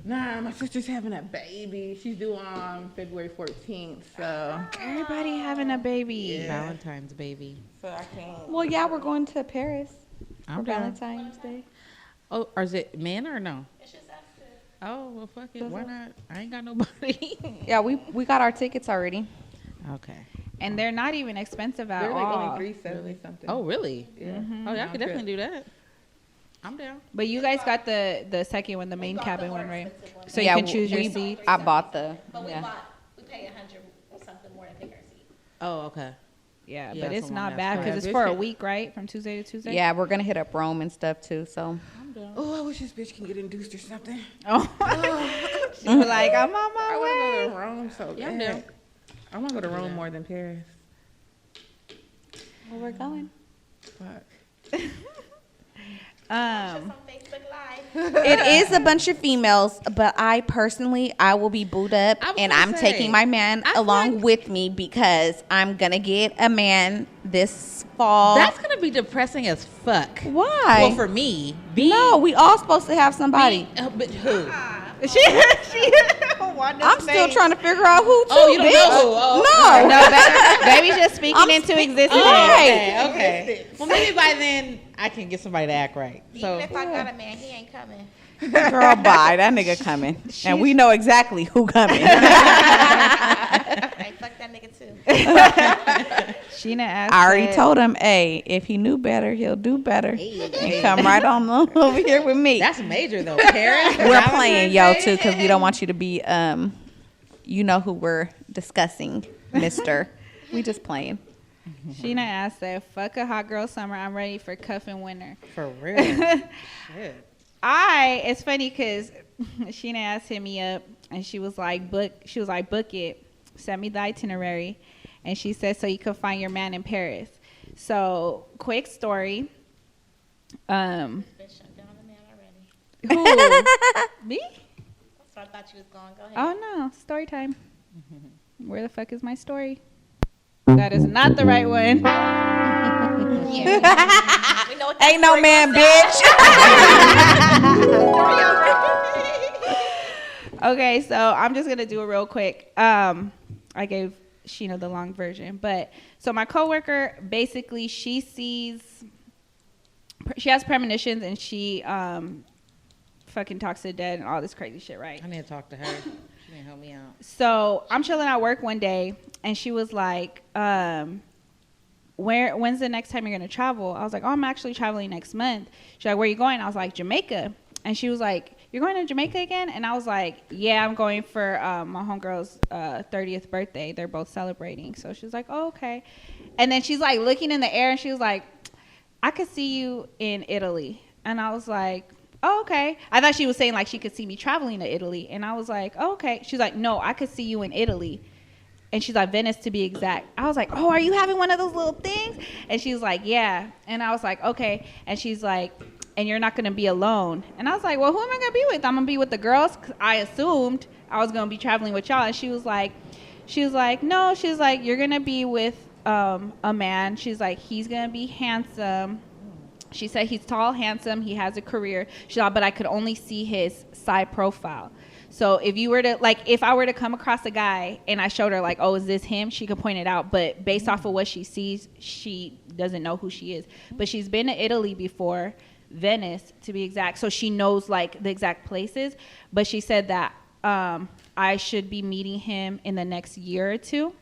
Nah, my sister's having a baby. She's due on February 14th, so Everybody having a baby. Valentine's baby. I can't. Well, yeah, we're going to Paris for I'm down. Valentine's Day. Oh, or is it men or no? It's just us two. Oh, well, fuck it. Why not? I ain't got nobody. Yeah, we got our tickets already. Okay. And they're not even expensive at They're like all. only $370 something. Oh, really? yeah. Oh, yeah, I Round could trip. definitely do that. I'm down. But you guys got the second one, the main cabin one, right? So Yeah, you can choose your we- seat. I bought the. But we Yeah. paid 100 or something more to pick our seat. Oh, okay. Yeah, Yeah, but it's it's a not long-ass bad flight. because it's Yeah, for a bitch. week, right? From Tuesday to Tuesday. Yeah, we're gonna hit up Rome and stuff too. So Oh, I wish this bitch can get induced or something. Oh. She was like, I'm on I my want to way. go to Rome so Yeah, I'm bad. down. I want to go to Rome more than Paris. where we're going. Fuck. On Facebook Live. It is a bunch of females, but I personally, I will be booed up, I was and gonna I'm say, taking my man I feel along like- with me because I'm gonna get a man this fall. That's going to be depressing as fuck. Why? Well, for me. Being, no, we all supposed to have somebody. But who? I'm still trying to figure out who too, Oh, you don't bitch. know who? Oh, No. No, baby's just speaking I'm into speak- existence. Right. Okay. Well, maybe by then I can get somebody to act right. So Even if I got a man, he ain't coming. Girl, bye. That nigga coming. And we know exactly who coming. Hey, fuck that nigga too. Sheena asked. I already said- told him, hey, if he knew better, he'll do better. And come right on over here with me. that's major though. Paris. We're playing yo too because we don't want you to be you know who we're discussing, mister. We just playing. Sheena asked, said, fuck a hot girl summer. I'm ready for cuffing winter. For real. Shit. It's funny because Sheena asked hit me up and she was like, book it, send me the itinerary. And she said, so you can find your man in Paris. So quick story. Bitch, shut down the man already. Who? Me? That's where I thought you was going. Go ahead. Oh no, story time. Where the fuck is my story? That is not the right one. Yeah. We know what that Ain't no story man, was. bitch. Okay, so I'm just gonna do it real quick. I gave Sheena the long version, but so my coworker basically she has premonitions and she fucking talks to the dead and all this crazy shit, right? I need to talk to her. She need to help me out. So I'm chilling at work one day and she was like, when's the next time you're gonna travel? I was like, oh, I'm actually traveling next month. She's like, where are you going? I was like, Jamaica. And she was like, you're going to Jamaica again? And I was like, yeah, I'm going for my homegirl's 30th birthday. They're both celebrating. So she's like, oh, okay. And then she's like looking in the air and she was like, I could see you in Italy. And I was like, oh, okay. I thought she was saying like she could see me traveling to Italy. And I was like, oh, okay. She's like, no, I could see you in Italy. And she's like, Venice to be exact. I was like, oh, are you having one of those little things? And she's like, yeah. And I was like, okay. And she's like, and you're not going to be alone. And I was like, well, who am I going to be with? I'm going to be with the girls. 'Cause I assumed I was going to be traveling with y'all. And she was like, no. She's like, you're going to be with a man. She's like, he's going to be handsome. She said he's tall, handsome. He has a career. She's like, but I could only see his side profile. So if you were to, like, if I were to come across a guy and I showed her, like, oh, is this him? She could point it out. But based off of what she sees, she doesn't know who she is. But she's been to Italy before, Venice to be exact. So she knows, like, the exact places. But she said that I should be meeting him in the next year or two.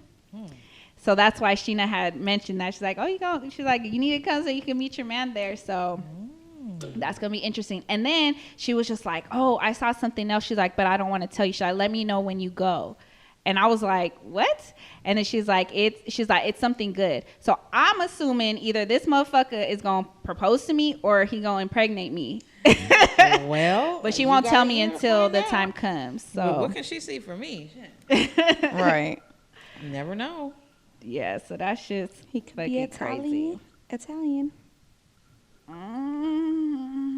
So that's why Sheena had mentioned that. She's like, oh, she's like, you need to come so you can meet your man there. So that's going to be interesting. And then she was just like, oh, I saw something else. She's like, but I don't want to tell you. She's like, let me know when you go. And I was like, what? And then she's like, it's something good. So I'm assuming either this motherfucker is going to propose to me or he going to impregnate me. Well, But she you won't gotta tell me find until the out. time comes. So Well, what can she see for me? Shit. Right. You never know. yeah, so that shit's He could fucking be Italian. crazy. Italian.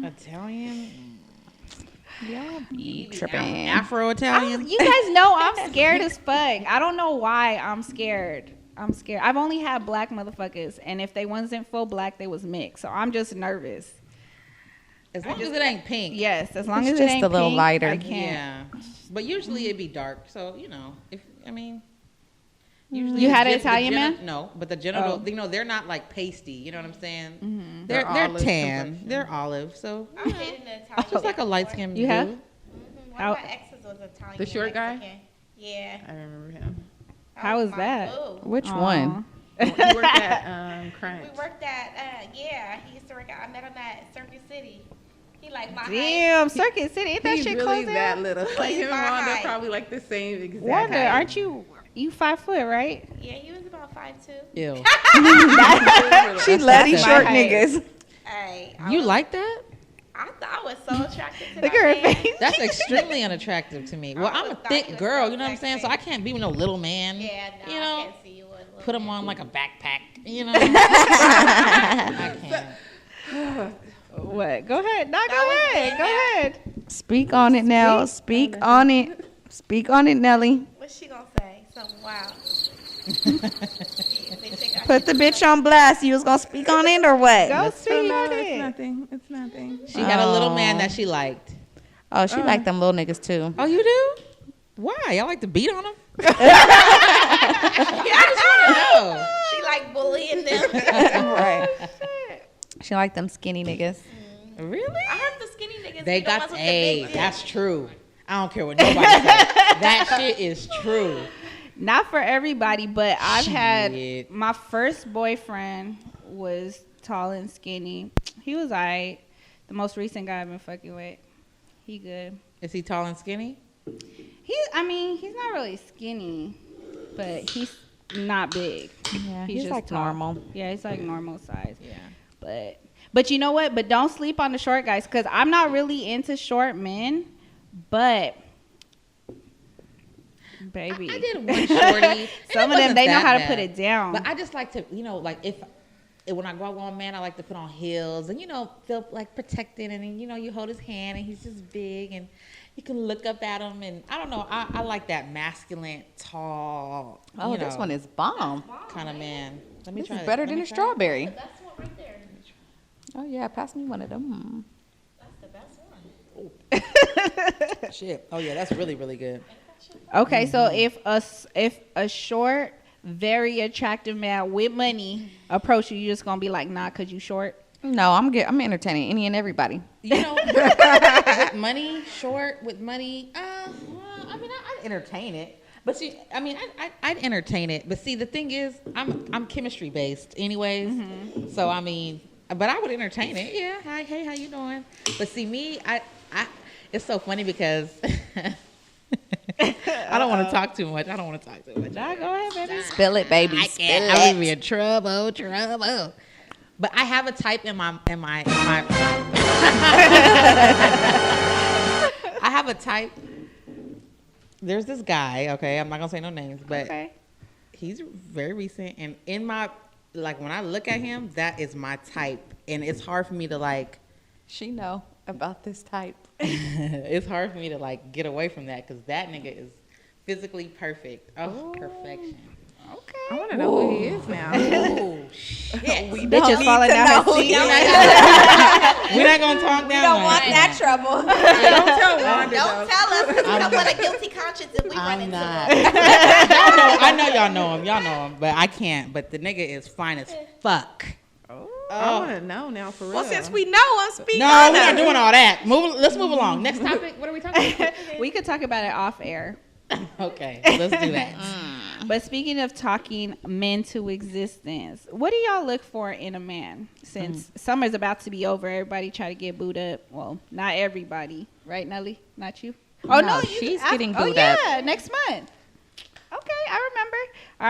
Italian, Y'all be tripping. Afro-Italian. You guys know I'm scared as fuck. I don't know why I'm scared. I've only had black motherfuckers, and if they wasn't full black, they was mixed. So I'm just nervous. As long as it ain't pink. Yes, as long It's as it just ain't a little pink, lighter. I can't. Yeah, but usually it'd be dark. So usually You the had an gen- the Italian geni- man? No, but the genital, Oh. they're not like pasty. You know what I'm saying? Mm-hmm. They're olive tan. complexion. They're olive. So I'm dating an Italian. just like a man light before. skin. You have? One How- of my exes was Italian. The short guy? Mexican. Yeah. I remember him. How was my that? boo. Which Aw. one? He worked at Crunch. We worked at, he used to work at, I met him at Circuit City. He like my height. Damn, Circuit City, ain't that He's shit really close that down? little. Like him and my Wanda height. probably like the same exact Wanda, height. aren't you 5 foot, right? Yeah, he was about 5'2". Ew. She love these that's short my height. niggas. Hey, You like that? I thought I was so attracted to Look that at her man. face. That's extremely unattractive to me. Well, I I'm a was thought thick he was girl, so you know what I'm saying? So sexy. I can't be with no little man. Yeah, no, you I know, can't see you with a little put him man. on like a backpack. You know, I can't. What? Go ahead. No, go That was ahead. good Go now. ahead. Speak on it now. Speak on it. Speak on it, Nelly. What's she gonna say? Something wild. Put the bitch on blast. You was gonna speak on it or what? Go Oh, speak no, on it's it. nothing. It's nothing. She had a little man that she liked. Oh, she like them little niggas too. Oh, you do? Why? I like to beat on him. I just want to know. She like bullying them. Right. She like them skinny niggas. Really? I heard the skinny niggas. They be the got ones with the hey, big that's true. I don't care what nobody says. That shit is true. Not for everybody, but I've had Shit. my first boyfriend was tall and skinny. He was alright. The most recent guy I've been fucking with, he good. Is he tall and skinny? He's not really skinny, but he's not big. Yeah, he's just like tall. normal. Yeah, he's like normal size. Yeah. But you know what? But don't sleep on the short guys, because I'm not really into short men. But baby, I did one shorty. some of them they know how to put it down. But I just like to, like if when I go out with a man, I like to put on heels and feel like protected, and then you hold his hand and he's just big and you can look up at him, and I don't know, I like that masculine, tall. Oh, this one is bomb. kind of man. Let me This try is it. better Let than me a try it. strawberry. That's one right there. Oh yeah, pass me one of them. That's the best one. Shit. Oh yeah, that's really really good. Okay, so if a short, very attractive man with money approach you, you're just gonna be like, nah, cause you short. No, I'm entertaining any and everybody. With money, short with money. Well, I mean, I'd entertain it. But see, I mean, I'd entertain it. But see, the thing is, I'm chemistry based, anyways. Mm-hmm. So I mean, but I would entertain it. Yeah. Hi, hey, how you doing? But see, me, I it's so funny because I don't want to talk too much. Nah, go ahead, baby. Spill it, baby. I can't. I would be in trouble. But I have a type in my I have a type. There's this guy, okay, I'm not gonna say no names, but Okay. he's very recent, and in my when I look at him, that is my type, and it's hard for me to She know about this type. it's hard for me to get away from that because that nigga is physically perfect. Oh, perfection. I want to know who he is now. Oh shit. Bitches falling down her seat. We're not gonna talk down. trouble. Don't tell Wanda Don't though. tell us, 'cause we don't want a guilty conscience if we run I'm into not. him. I know y'all know him. Y'all know him, but I can't. But the nigga is fine as fuck. I want to know now for real. Well, since we know I'm speaking. No, we're not doing all that. Let's move along. Next topic. What are we talking about? We could talk about it off air. Okay, let's do that. But speaking of talking men to existence, what do y'all look for in a man? Since summer's about to be over, everybody try to get booed up. Well, not everybody, right, Nelly? Not you. Oh No, no, she's you, getting oh booed yeah, up. next month.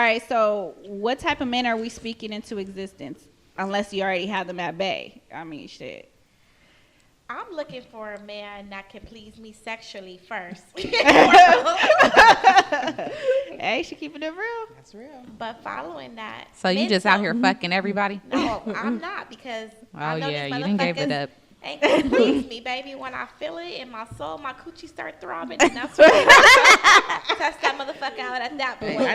right, so what type of men are we speaking into existence? Unless you already have them at bay. I mean, shit. I'm looking for a man that can please me sexually first. Hey, she keeping it real. That's real. But following that. So you just out here mental- fucking everybody? No, I'm not because I Oh know yeah, these you didn't give it motherfuckers up. ain't gonna please me, baby. When I feel it in my soul, my coochie start throbbing, and that's when I test that motherfucker out at that point. Hey,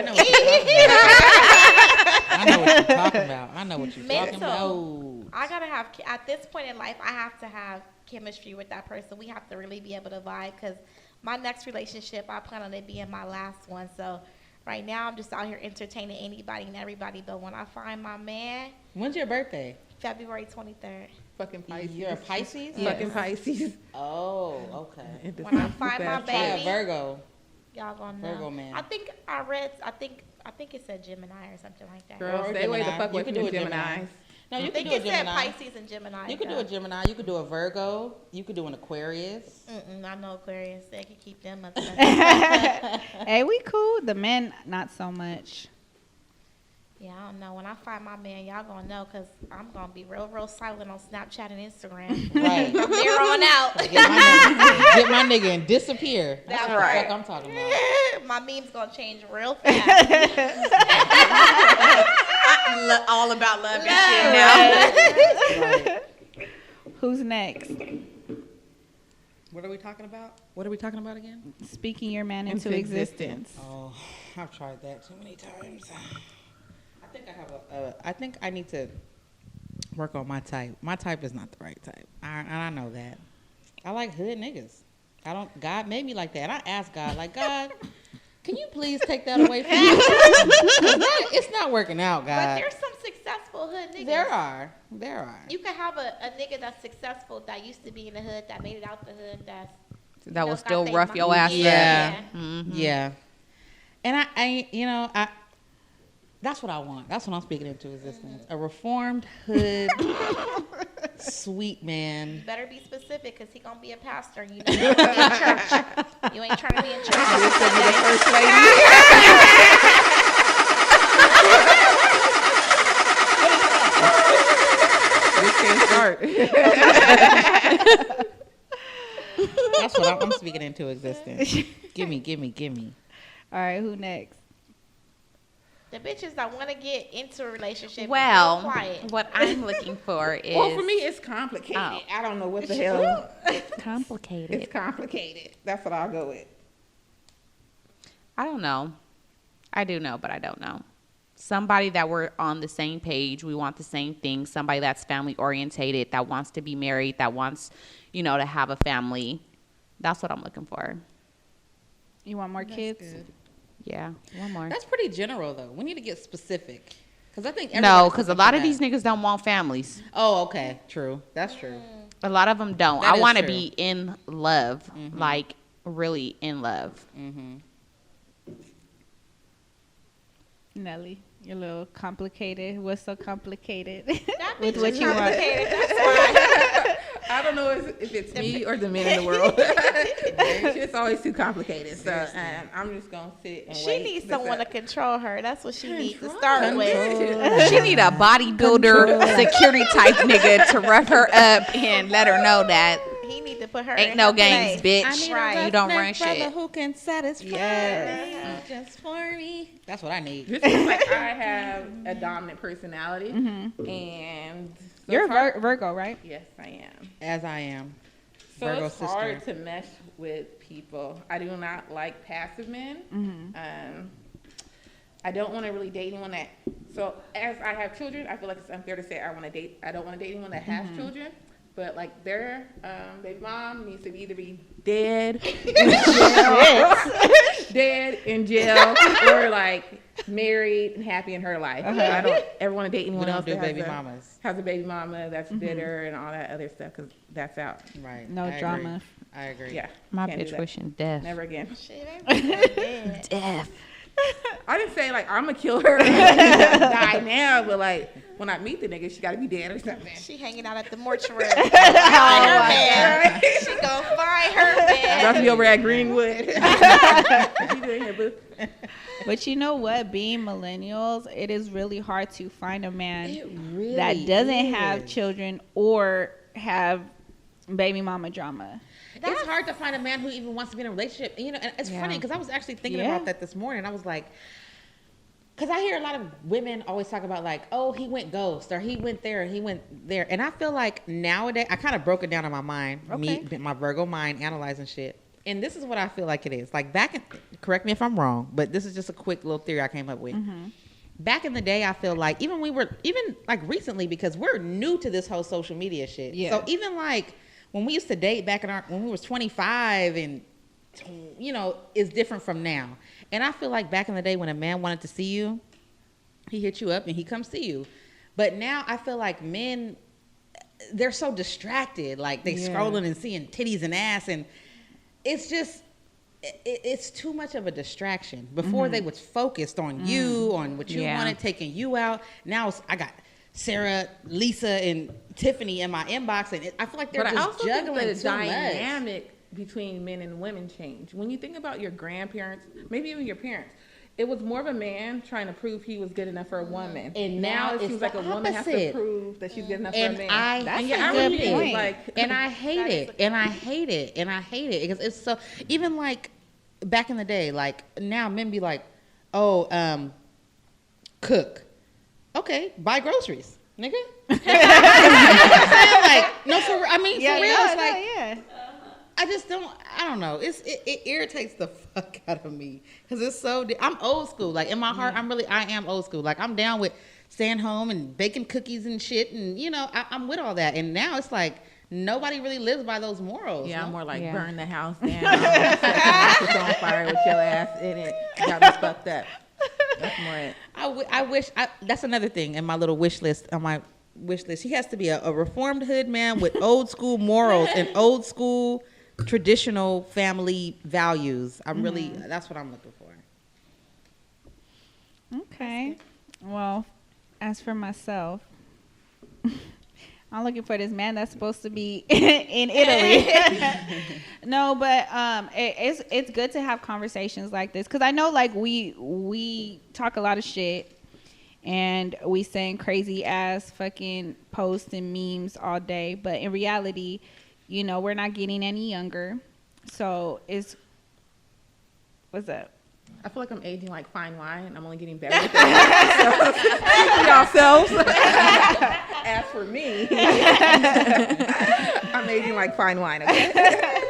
I know what you're talking about. I know what you're talking Mental. about. I gotta have at this point in life, I have to have chemistry with that person. We have to really be able to vibe because my next relationship, I plan on it being my last one. So right now, I'm just out here entertaining anybody and everybody. But when I find my man, When's your birthday? February 23rd. Fucking Pisces. You're a Pisces? Fucking Pisces. Oh, okay. When I find my Try a baby, Virgo. y'all gonna know. Virgo man. I think I read. I think it said Gemini or something like that. Girl, Or stay away the Gemini. fuck You away can from do the a Gemini. Geminis. No, I you can think do a it said Gemini. Pisces and Gemini. You could do a Gemini. You could do a Virgo. You could do an Aquarius. I know Aquarius. They can keep them up. Hey, we cool. The men, not so much. Yeah, I don't know. When I find my man, y'all gonna know because I'm gonna be real silent on Snapchat and Instagram. Right. From there on out. Get my nigga and disappear. That's That's what right. the fuck I'm talking about. My meme's gonna change real fast. All about love and shit now. Right. Who's next? What are we talking about? What are we talking about again? Speaking your man into existence. Oh, I've tried that too many times. I think I have I think I need to work on my type. My type is not the right type. I know that. I like hood niggas. God made me like that. And I asked God, like, God, can you please take that away from me? It's not working out, But God. there's some successful hood niggas. There are. You can have a nigga that's successful that used to be in the hood, that made it out the hood, That you will know, still got they rough money. your ass up. Yeah. Mhm. Yeah. And I that's what I want. That's what I'm speaking into existence. A reformed hood, sweet man. Better be specific because he gonna be a pastor. You know, you ain't in church. You ain't trying to be in church. every Sunday. First lady. This can't start. That's what I'm speaking into existence. Gimme. All right, who next? The bitches that want to get into a relationship. Well, be quiet. what I'm looking for is Well, for me, it's complicated. Oh. I don't know what the hell. complicated. It's complicated. That's what I'll go with. I don't know. I do know, but I don't know. Somebody that we're on the same page, we want the same thing. Somebody that's family orientated, that wants to be married, that wants, to have a family. That's what I'm looking for. You want more kids? Good. Yeah, one more. That's pretty general though. We need to get specific. Because I think No, everybody's because a looking lot for of these that. niggas don't want families. Oh, okay. True. That's true. A lot of them don't. That I is want to true. be in love, like really in love. Mm-hmm. Nelly, you're a little complicated. What's so complicated? That With bitch what is you want. complicated. That's why. I don't know if it's me or the men in the world. It's always too complicated. So I'm just going to sit and She wait. needs That's someone to it. control her. That's what she needs to start with. She need a bodybuilder, security type nigga to rough her up and let her know that He need to put her ain't in no her games, place. bitch. Right. You don't run shit. Who can satisfy Yes. just for me? That's what I need. Just seems like I have a dominant personality. And so You're it's hard- Virgo, right? Yes, I am. As I am. So Virgo it's hard to mesh with people. I do not like passive men. I don't want to really date anyone that. So as I have children, I feel like it's unfair to say I don't want to date anyone that has children. But like their baby mom needs to either be dead in jail, or like married and happy in her life. I don't ever want to date anyone We don't else do that baby has mamas. has a baby mama that's bitter and all that other stuff because that's out. Right. No I drama. Agree. I agree. Yeah, My can't do bitch that. wishing death. Never again. Shit, ain't Death. I didn't say like I'm gonna kill her and die now, but like when I meet the nigga, she gotta be dead or something. she hanging out at the mortuary. Find her man. She gonna find her I'm about to man. be over at Greenwood. What you doing here, boo? But you know what? Being millennials, it is really hard to find a man It really that doesn't have is. children or have baby mama drama. It's hard to find a man who even wants to be in a relationship. You know, and it's funny because I was actually thinking Yeah. about that this morning. I was like, because I hear a lot of women always talk about like, oh, he went ghost or he went there, he went there. And I feel like nowadays, I kind of broke it down in my mind, my Virgo mind, analyzing shit. And this is what I feel like it is. Like back in, correct me if I'm wrong, but this is just a quick little theory I came up with. Back in the day, I feel like even like recently, because we're new to this whole social media shit. Yeah. So even like when we used to date back when we was 25 and, you know, is different from now. And I feel like back in the day when a man wanted to see you, he hit you up and he comes see you. But now I feel like men, they're so distracted. Like they scrolling and seeing titties and ass, and it's just, it's too much of a distraction. Before they was focused on you, on what you wanted, taking you out. Now I got Sarah, Lisa, and Tiffany in my inbox, and I feel like they're just juggling the too much. dynamic between men and women change. When you think about your grandparents, maybe even your parents, it was more of a man trying to prove he was good enough for a woman. And now now it seems like a woman has to opposite. prove that she's good enough And for a man. That's and you're a right, good point. like, And I hate it. And I hate it. And I hate it because it's so. Even like back in the day, like now men be like, "Oh, cook, okay, buy groceries, nigga." You know what I'm saying? Like, no, for I mean, for real, it's like. I just don't. I don't know. It irritates the fuck out of me because it's so. I'm old school. Like in my heart, I am old school. Like I'm down with staying home and baking cookies and shit, and you know, I'm with all that. And now it's like nobody really lives by those morals. yeah, no? I'm more like burn the house down, set it on fire with your ass in it. Got me fucked up. That's more it. I wish. That's another thing in my little wish list. On my wish list, he has to be a reformed hood man with old school morals and old school traditional family values. That's what I'm looking for. Okay. Well, as for myself, I'm looking for this man that's supposed to be in Italy. No, but it's good to have conversations like this because I know like we talk a lot of shit and we saying crazy ass fucking posts and memes all day, but in reality, you know, we're not getting any younger. So what's up? I feel like I'm aging like fine wine. I'm only getting better with it. So, speak for yourselves. As for me, I'm aging like fine wine, okay?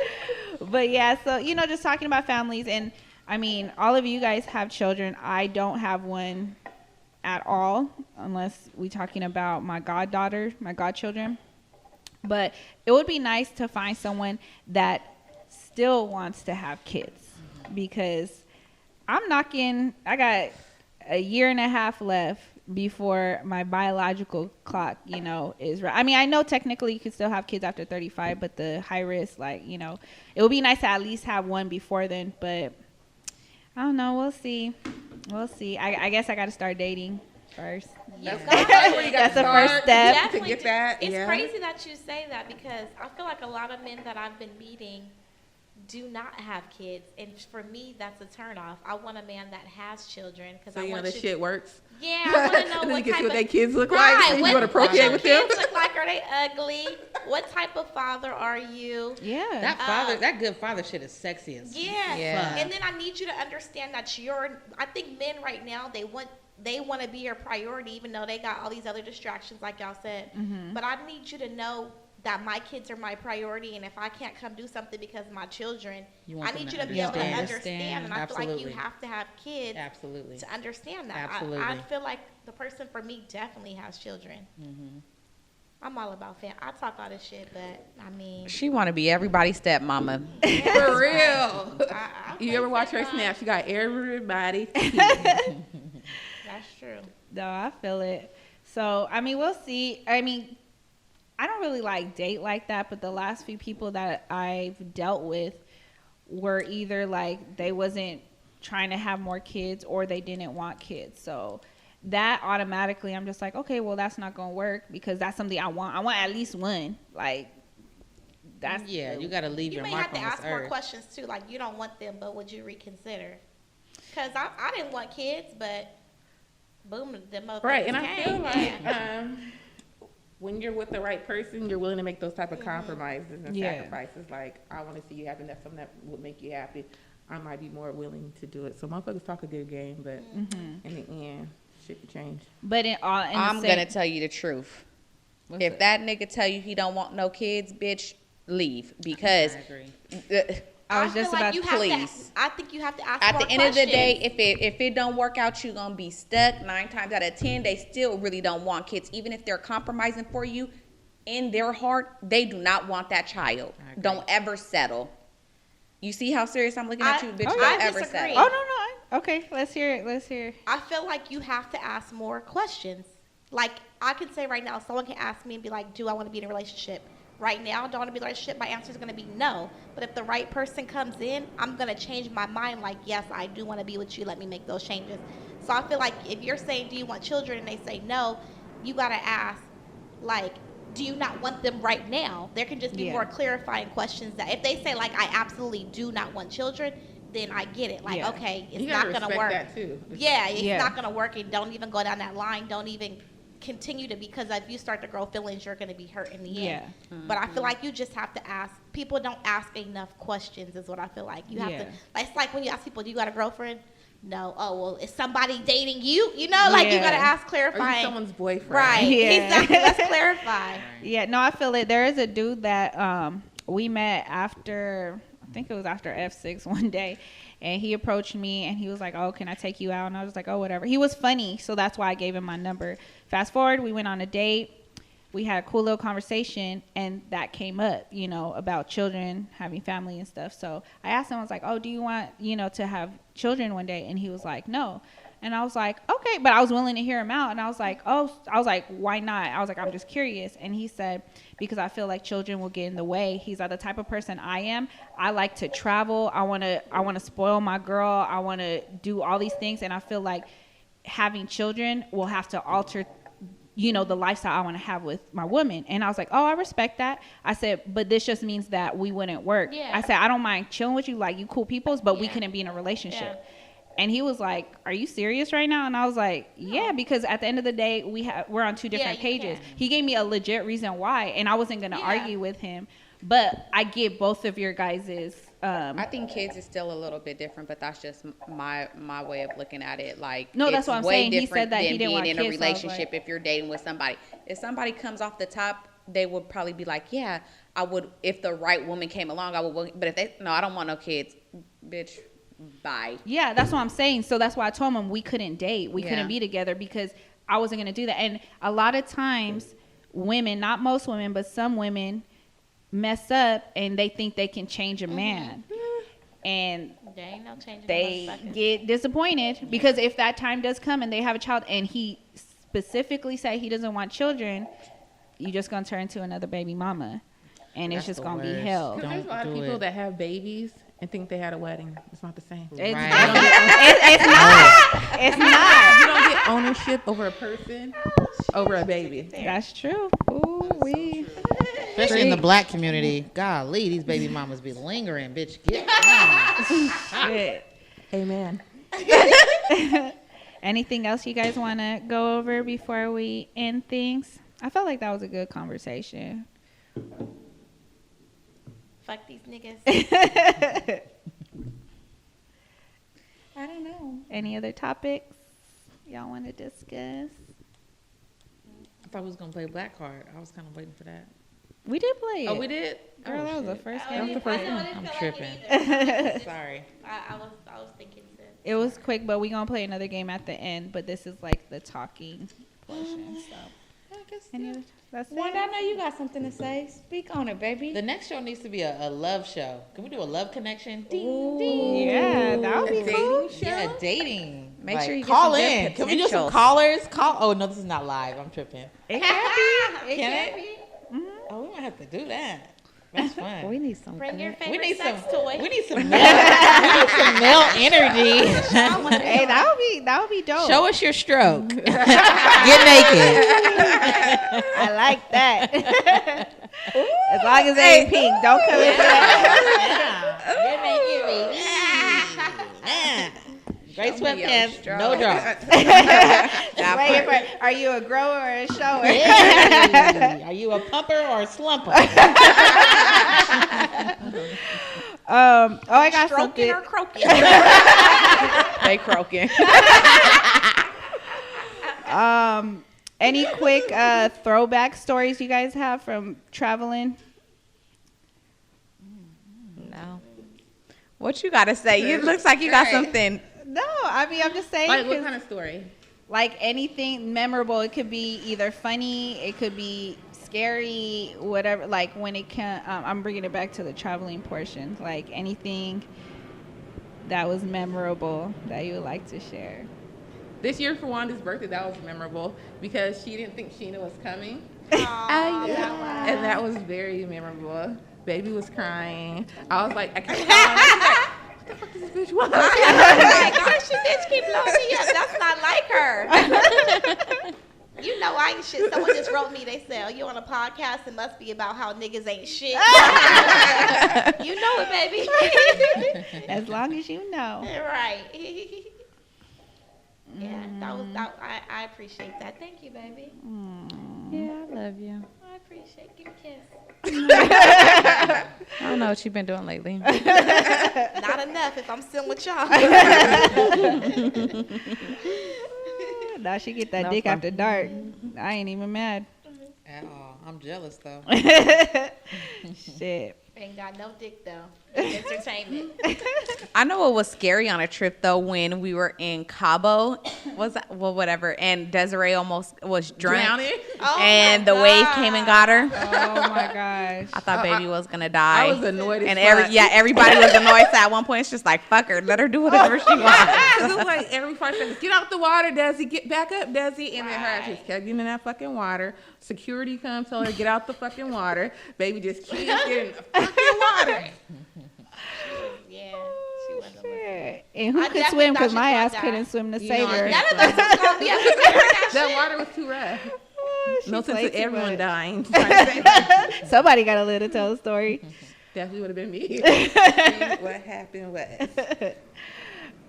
But yeah, so, you know, just talking about families. And, I mean, all of you guys have children. I don't have one at all, unless we're talking about my goddaughter, my godchildren. But it would be nice to find someone that still wants to have kids because I got a year and a half left before my biological clock, you know, is right. I mean, I know technically you can still have kids after 35, but the high risk, like, you know, it would be nice to at least have one before then, but I don't know. We'll see. I guess I got to start dating first. That's the first step to get that. It's crazy that you say that because I feel like a lot of men that I've been meeting do not have kids, and for me, that's a turnoff. I want a man that has children because So I you know want this shit works. Yeah, I want to know and then what you can type see what of their kids look right, like. So you want to procreate with them. What kids look like? Are they ugly? What type of father are you? Yeah. That good father shit is sexy as Yeah. And then I need you to understand that I think men right now they want to be your priority, even though they got all these other distractions, like y'all said. But I need you to know that my kids are my priority, and if I can't come do something because of my children, I need you to be able to understand. And I feel like you have to have kids to understand that. I feel like the person for me definitely has children. I'm all about family. I talk all this shit, but I mean, She want to be everybody's stepmama. For real. You ever watch her snap? She got everybody. That's true. No, I feel it. So, I mean, we'll see. I mean, I don't really like date like that, but the last few people that I've dealt with were either like they wasn't trying to have more kids or they didn't want kids. So that automatically I'm just like, okay, well, that's not going to work because that's something I want. I want at least one. Like, that's. Yeah, you got to leave You your may mark have to on this ask more earth. questions too. Like, you don't want them, but would you reconsider? Because I didn't want kids, but boom, the motherfuckers Right, and I came. feel like when you're with the right person, you're willing to make those type of compromises and sacrifices. Like, I want to see you happy. That's something that would make you happy. I might be more willing to do it. So motherfuckers talk a good game, but in the end, shit could change. But I'm gonna tell you the truth. If that nigga tell you he don't want no kids, bitch, leave. Because I agree. I was just feel about you to have please. I think you have to ask at more the end of the day, questions. if it don't work out, you're gonna be stuck. 9 times out of 10, they still really don't want kids, even if they're compromising for you. In their heart, they do not want that child. Don't ever settle. You see how serious I'm looking at you, bitch? Don't ever disagree. settle. Oh no. Okay, let's hear it. I feel like you have to ask more questions. Like, I can say right now, someone can ask me and be like, do I want to be in a relationship? Right now, don't want to be in a relationship, my answer is going to be no. But if the right person comes in, I'm going to change my mind like, yes, I do want to be with you. Let me make those changes. So I feel like if you're saying, do you want children? And they say no, you got to ask, like, do you not want them right now? There can just be more clarifying questions that if they say, like, I absolutely do not want children, then I get it. Like, okay, it's not going to work. That too. Yeah, it's not going to work. And don't even go down that line. Don't even continue to, because if you start to grow feelings, you're going to be hurt in the end. But I feel like you just have to ask. People don't ask enough questions is what I feel like. You have to, like, it's like when you ask people, do you got a girlfriend? No. Oh, well, is somebody dating you? You know, like you got to ask clarifying. Are you someone's boyfriend? Right. Exactly. Let's clarify. Yeah, no, I feel it. There is a dude that we met after, I think it was after F6 one day. And he approached me and he was like, oh, can I take you out? And I was like, oh, whatever. He was funny, so that's why I gave him my number. Fast forward, we went on a date. We had a cool little conversation, and that came up, you know, about children, having family and stuff. So I asked him, I was like, oh, do you want, you know, to have children one day? And he was like, no. And I was like, okay, but I was willing to hear him out. And I was like, why not? I was like, I'm just curious. And he said, because I feel like children will get in the way. He's like, the type of person I am. I like to travel. I want to spoil my girl. I want to do all these things. And I feel like having children will have to alter, you know, the lifestyle I want to have with my woman. And I was like, oh, I respect that. I said, but this just means that we wouldn't work. Yeah. I said, I don't mind chilling with you, like you cool peoples, but we couldn't be in a relationship. Yeah. And he was like, are you serious right now? And I was like, yeah, because at the end of the day, we're on two different pages. He gave me a legit reason why, and I wasn't going to argue with him. But I get both of your guys's. I think kids is still a little bit different, but that's just my way of looking at it. Like, no, that's what I'm saying. He said that he didn't want kids. Being in a kids, relationship, if you're dating with somebody, if somebody comes off the top, they would probably be like, yeah, I would. If the right woman came along, I would. But if they, no, I don't want no kids, bitch. Bye. Yeah, that's what I'm saying. So that's why I told him we couldn't date. We couldn't be together because I wasn't going to do that. And a lot of times women, not most women, but some women mess up and they think they can change a man. And There ain't no changing they get disappointed because if that time does come and they have a child and he specifically say he doesn't want children, you just going to turn into another baby mama. And it's just going to be hell. Because there's a lot of people that have babies and think they had a wedding. It's not the same. It's not. It's not. You don't get ownership over a person over a baby. That's true. Ooh, we. Especially in the black community. Golly, these baby mamas be lingering, bitch. Get on. Shit. Amen. Anything else you guys want to go over before we end things? I felt like that was a good conversation. Fuck these niggas. I don't know. Any other topics y'all want to discuss? I thought we was going to play Black Card. I was kind of waiting for that. We did play it. Oh, we did? Girl, that was the first game. That was the first one. I'm tripping. Sorry. I was thinking to. It was quick, but we going to play another game at the end. But this is like the talking portion. So. That's it. Wanda, I know you got something to say. Speak on it, baby. The next show needs to be a love show. Can we do a love connection? Ding, Ooh. ding. Yeah, that would be cool. Yeah, dating. Make sure you get call some good in. Can we do some potentials. callers? Call. Oh no, this is not live. I'm tripping. It can be. It Can can it? be. Mm-hmm. Oh, we might have to do that. That's fun. We need some. Bring your We favorite need sex some. toy. We need some male. We need some male energy. Hey, that would be dope. Show us your stroke. Get naked. I like that. As long as it ain't pink, don't come in. Get naked, baby. Straight Show me your sweatpants, straw. no draws. Just waiting for, are you a grower or a shower? Hey, are you a pumper or a slumper? Oh, I got Stroking something. or croaking? They croaking. Any quick throwback stories you guys have from traveling? No. What you gotta say? You looks like you got something. No, I mean I'm just saying. Like, what 'cause, kind of story? like anything memorable. It could be either funny, it could be scary, whatever. Like when it can, I'm bringing it back to the traveling portion. Like anything that was memorable that you would like to share. This year for Wanda's birthday, that was memorable because she didn't think Sheena was coming. And that was very memorable. Baby was crying. I was like, I kept calling her. She's like, what the fuck does this bitch want? Like, why she bitch keep blowing me up? That's not like her. You know I ain't shit. Someone just wrote me. They said, "Oh, you on a podcast? It must be about how niggas ain't shit." You know it, baby. As long as you know. Right. Yeah, that was that. I appreciate that. Thank you, baby. Yeah, I love you. I appreciate. Give me a kiss. I don't know what you've been doing lately. Not enough if I'm still with y'all. Now she get that dick after dark. I ain't even mad. At all. I'm jealous though. Shit. Ain't got no dick though. It's entertainment. I know what was scary on a trip though when we were in Cabo. Was that whatever? And Desiree almost was Drowning? Oh and my the wave God. came and got her. Oh my gosh. I thought baby was gonna die. I was annoyed as and fuck. everybody was annoyed. So at one point, it's just like fuck her, let her do whatever she wants. Because it was like every 5 seconds, get out the water, Desi, get back up, Desi. And then her ass just kept getting in that fucking water. Security comes, tell her, get out the fucking water. Baby just keeps getting in the fucking water. Yeah, she wasn't listening. Shit. And who I could definitely swim? thought Because she my was ass gonna couldn't die. swim to You save know, her. None of us was gonna be able to remember that That shit. water was too rough. She No sense played of too everyone much. dying. Trying to save her. Somebody got to live to tell the story. Definitely would have been me. What happened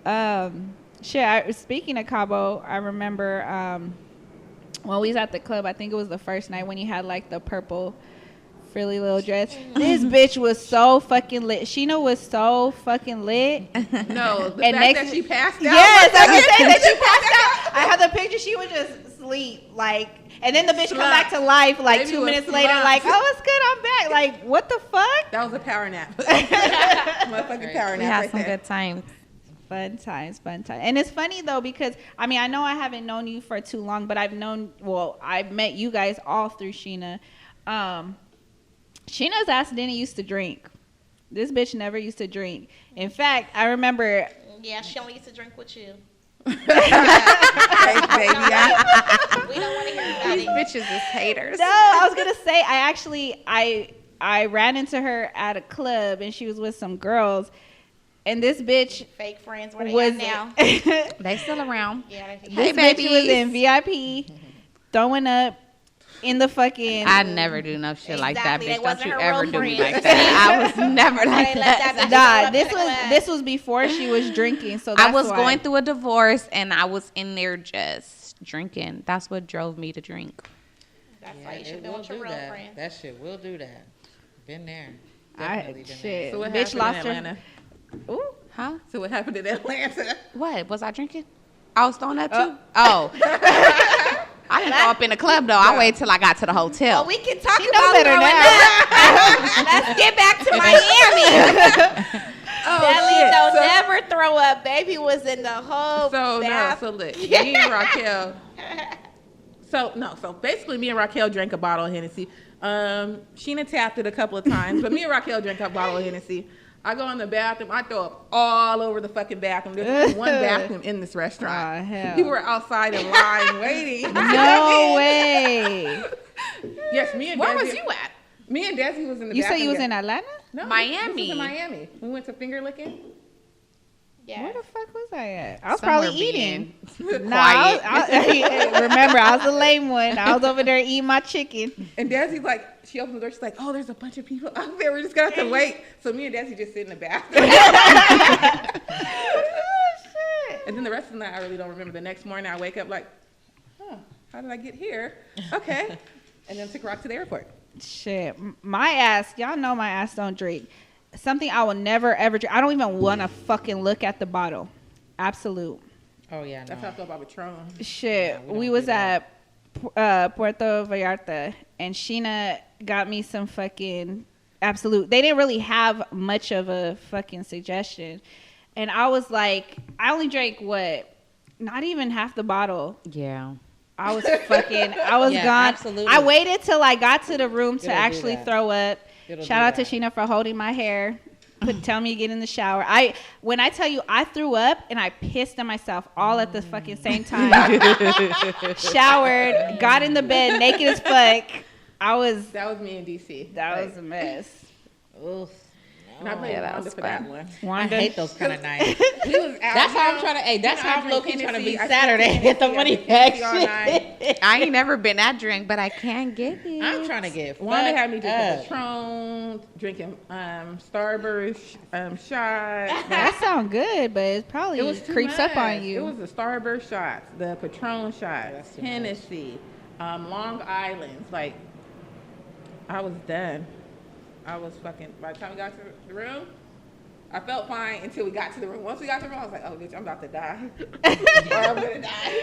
was. Speaking of Cabo, I remember when we was at the club, I think it was the first night when he had like the purple frilly little dress. This bitch was so fucking lit. Sheena was so fucking lit. No, the And fact next- that she passed out. Yes, I can say that she passed out. I have the picture. She would just sleep, like, and then the bitch come back to life like Baby 2 was minutes later, slumped. like, oh, it's good, I'm back. Like, what the fuck? That was a power nap. Motherfucking power We nap had right some there. good times. Fun times. And it's funny though, because I mean, I know I haven't known you for too long, but I've met you guys all through Sheena. Sheena's ass didn't used to drink. This bitch never used to drink. In fact, I remember. Yeah, she only used to drink with you. Hey, baby, We don't want to hear about These it. bitches is haters. No, I was gonna say I ran into her at a club and she was with some girls, and this bitch Fake friends, where they was at now? They still around. Yeah, they this bitch was in VIP, throwing up in the fucking. I never do no shit like that, Exactly. They bitch. Don't wasn't you her ever real do me friends. like that. I was never like They let that. that bitch Nah, go up to the club. this was before she was drinking, so that's I was why. going through a divorce and I was in there just drinking. That's what drove me to drink. That's Yeah, why you should it be will with your do real that. friends. That shit will do that. Been there. Definitely been Shit. So what Bitch happened lost in her. Atlanta? Ooh. Huh? So what happened in Atlanta? What? Was I drinking? I was throwing up too? Oh. I didn't go up in the club though. I waited till I got to the hotel. Well, we can talk know about better throwing now. up. Let's get back to Miami. Oh, Nelly shit. don't So- never throw up. Baby was in the whole So bath. no, so look, me and Raquel. So basically, me and Raquel drank a bottle of Hennessy. Sheena tapped it a couple of times, but me and Raquel drank a bottle of Hennessy. I go in the bathroom, I throw up all over the fucking bathroom. There's only one bathroom in this restaurant. Aw, hell. People were outside in line waiting. No way. Yes, me and Where Desi. was you at? Me and Desi was in the You bathroom. said you was in together. Atlanta? No, Miami. This was in Miami. We went to finger licking. Yeah. Where the fuck was I at? I was Somewhere probably eating. being No, remember, I was the lame one. I was over there eating my chicken. And Desi's like, she opened the door. She's like, "Oh, there's a bunch of people out there. We're just gonna have to wait." So me and Desi just sit in the bathroom. And then the rest of the night, I really don't remember. The next morning, I wake up like, how did I get here? Okay. And then took Rock to the airport. Shit, my ass, y'all know my ass don't drink. Something I will never ever drink. I don't even want to fucking look at the bottle. Absolute. Oh yeah, no. That's how I feel about Patron. Shit, Yeah, we was at Puerto Vallarta, and Sheena got me some fucking Absolute. They didn't really have much of a fucking suggestion, and I was like, I only drank not even half the bottle. Yeah. I was gone. Absolutely. I waited till I got to the room to It'll do actually that. throw up. It'll Shout do out to that. Sheena for holding my hair. Tell me to get in the shower. When I tell you I threw up and I pissed on myself all at the fucking same time. Showered, got in the bed naked as fuck. That was me in DC. That was a mess. Oof. And I played Wanda for that one. I hate those kind of nights. We was out. That's how I'm trying to. Hey, that's how I'm low-key trying to be Saturday at the money bag shit. I ain't never been that drink, but I can get it. I'm trying to get. Wanda had me drinking up. Patron, drinking Starburst shot. That sound good, but it probably too creeps up much. on you. It was the Starburst shots, the Patron shots, too Hennessy, Long Island. Like, I was done. I was fucking, by the time we got to the room, I felt fine until we got to the room. Once we got to the room, I was like, oh, bitch, I'm about to die. Or I'm going to die.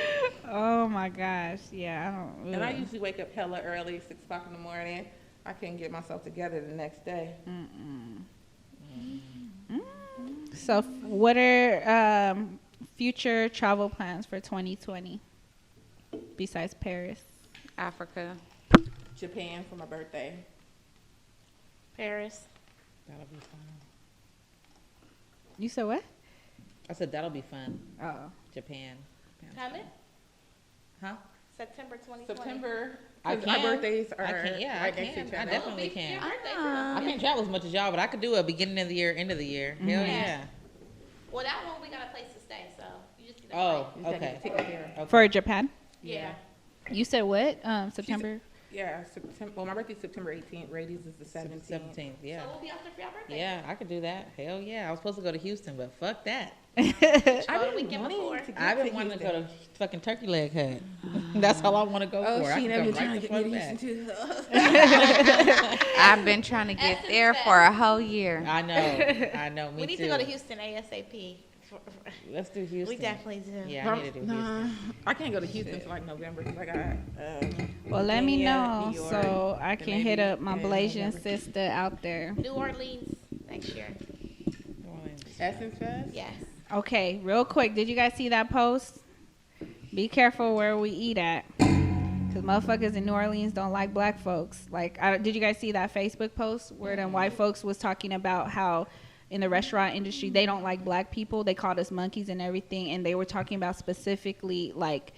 Oh, my gosh. Yeah, I don't. And I usually wake up hella early, 6 o'clock in the morning. I couldn't get myself together the next day. So, what are future travel plans for 2020 besides Paris? Africa. Japan for my birthday. Paris. That'll be fun. You said what? I said that'll be fun. Oh. Japan. Coming? Huh? September 2020. September. I 'Cause our can. birthdays are I can. Yeah, right I next to can. each I other. definitely can. Ah. I can't travel as much as y'all, but I could do a beginning of the year, end of the year. Hell yeah. Well, that one we got a place to stay, so you just need to Oh, You just okay. have to take it there. Okay. For Japan? Yeah. You said what? September? Yeah, September. Well, my birthday's September 18th. Brady's is the 17th. 17th, yeah. So we'll be out there for your birthday. Yeah, I could do that. Hell yeah. I was supposed to go to Houston, but fuck that. Go the been weekend wanting before. to get I've been to wanting to Houston. go to fucking Turkey Leg Hut. That's all I want to go Oh, for. I she can never go been trying right to the get me fuck to back. Houston too. I've been trying to get there for a whole year. I know. Me We need too. to go to Houston ASAP. Let's do Houston. We definitely do. Yeah, I need to do Houston. I can't go to Houston until like November because I got. Well, let me Virginia, know New York, so I then can hit maybe up my in Blasian November. sister out there. New Orleans next year. New Orleans. Essence Fest. Yes. Okay, real quick. Did you guys see that post? Be careful where we eat at. Because motherfuckers in New Orleans don't like black folks. Like, did you guys see that Facebook post where them white folks was talking about how in the restaurant industry, they don't like black people. They called us monkeys and everything. And they were talking about specifically, like,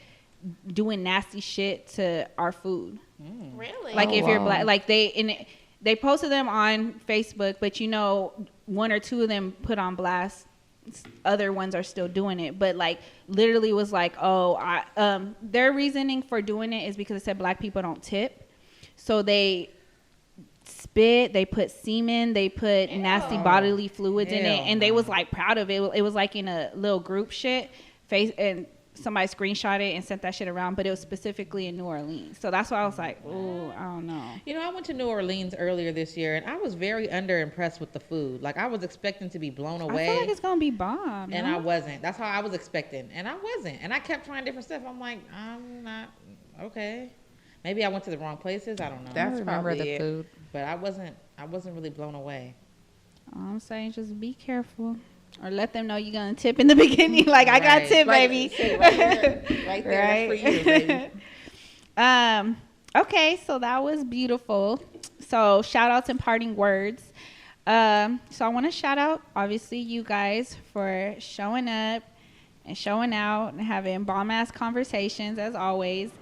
doing nasty shit to our food. Really? Like, if you're black, like, they posted them on Facebook, but, you know, one or two of them put on blast. Other ones are still doing it. But, like, literally was like, their reasoning for doing it is because it said black people don't tip. So they spit, they put semen, they put nasty bodily fluids in it, and they was like proud of it. It was like in a little group shit and somebody screenshot it and sent that shit around, but it was specifically in New Orleans. So that's why I was like, oh, I don't know. You know, I went to New Orleans earlier this year, and I was very underimpressed with the food. Like, I was expecting to be blown away. I feel like it's gonna be bomb. And no? I wasn't. That's how I was expecting. And I wasn't. And I kept trying different stuff. I'm like, I'm not, okay. Maybe I went to the wrong places. I don't know. That's Remember probably the it. food. But I wasn't really blown away. All I'm saying, just be careful. Or let them know you're gonna tip in the beginning. Like, I got Right. tip, Right, baby. say right there, right there. That's for you, baby. Okay, so that was beautiful. So shout outs and parting words. So I want to shout out, obviously, you guys for showing up and showing out and having bomb ass conversations as always.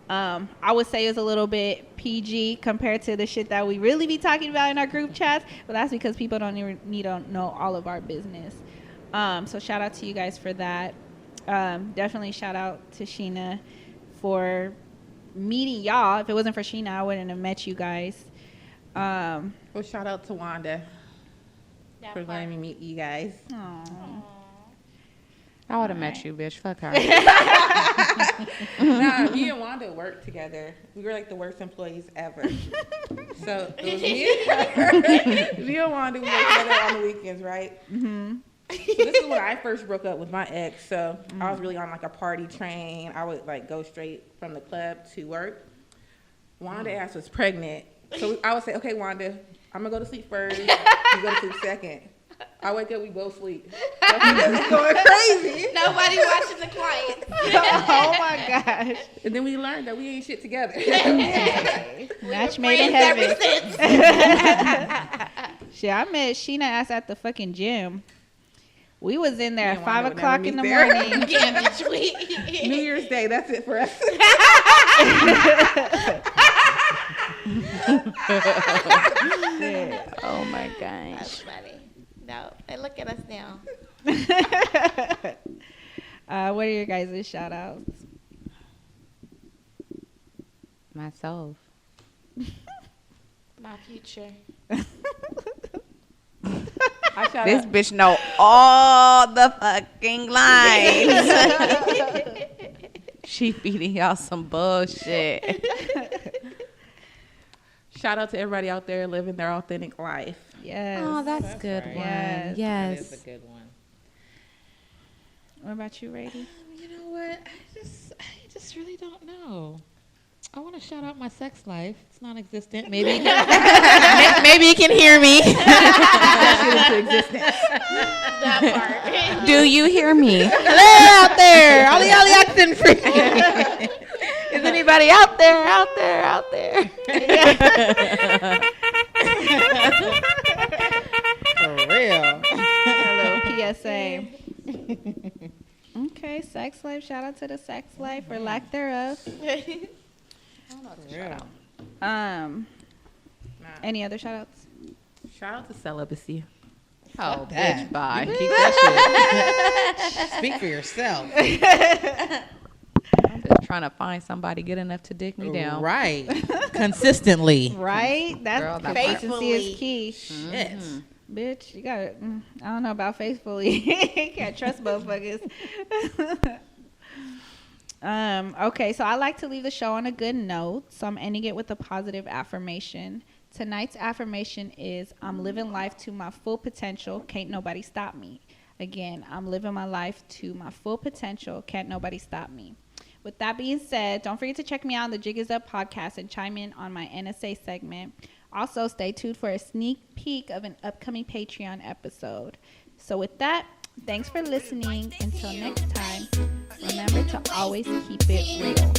I would say it's a little bit PG compared to the shit that we really be talking about in our group chats, but that's because people don't even need to know all of our business. So shout out to you guys for that. Definitely shout out to Sheena for meeting y'all. If it wasn't for Sheena, I wouldn't have met you guys. Well, shout out to Wanda That for part. letting me meet you guys. Aw. I would have met you, bitch. Fuck her. Nah, me and Wanda worked together. We were like the worst employees ever. So it was me and Wanda, we worked together on the weekends, right? Mm-hmm. So this is when I first broke up with my ex. So I was really on like a party train. I would like go straight from the club to work. Wanda ass was pregnant. So I would say, okay, Wanda, I'm gonna go to sleep first. You go to sleep second. I wake up, we both sleep. It's going crazy. Nobody watching the client. Oh my gosh. And then we learned that we ain't shit together. Match made in Ever heaven. since. Shit, I met Sheena ass at the fucking gym. We was in there Me at and 5 Wanda would o'clock never in the meet there. morning. Can't be sweet. New Year's Day, that's it for us. Oh my gosh. That's funny. No, and look at us now. What are your guys' shout outs? Myself. My future. This bitch know all the fucking lines. She feeding y'all some bullshit. Shout out to everybody out there living their authentic life. Yes. Oh, that's a good one. Yes. Yes. That is a good one. What about you, Rady? You know what? I just really don't know. I want to shout out my sex life. It's non-existent. Maybe you can, maybe you can hear me. That part. Do you hear me? Hello out there. All the accent free. Is anybody out there? Out there? Out there? For real. A little PSA. Okay, sex life. Shout out to the sex life or lack thereof. Any other shout outs? Shout out to celibacy. Oh, that. bitch, bye. You keep that shit. Speak for yourself. I'm just trying to find somebody good enough to dick me down. Right. Consistently. Right? That's Girl, that consistency is faithfully. key. Shit. Bitch, you gotta, I don't know about faithfully. Can't trust motherfuckers. Okay, so I like to leave the show on a good note. So I'm ending it with a positive affirmation. Tonight's affirmation is I'm living life to my full potential. Can't nobody stop me. Again, I'm living my life to my full potential. Can't nobody stop me. With that being said, don't forget to check me out on the Jig Is Up podcast and chime in on my NSA segment. Also, stay tuned for a sneak peek of an upcoming Patreon episode. So with that, thanks for listening. Until next time, remember to always keep it real.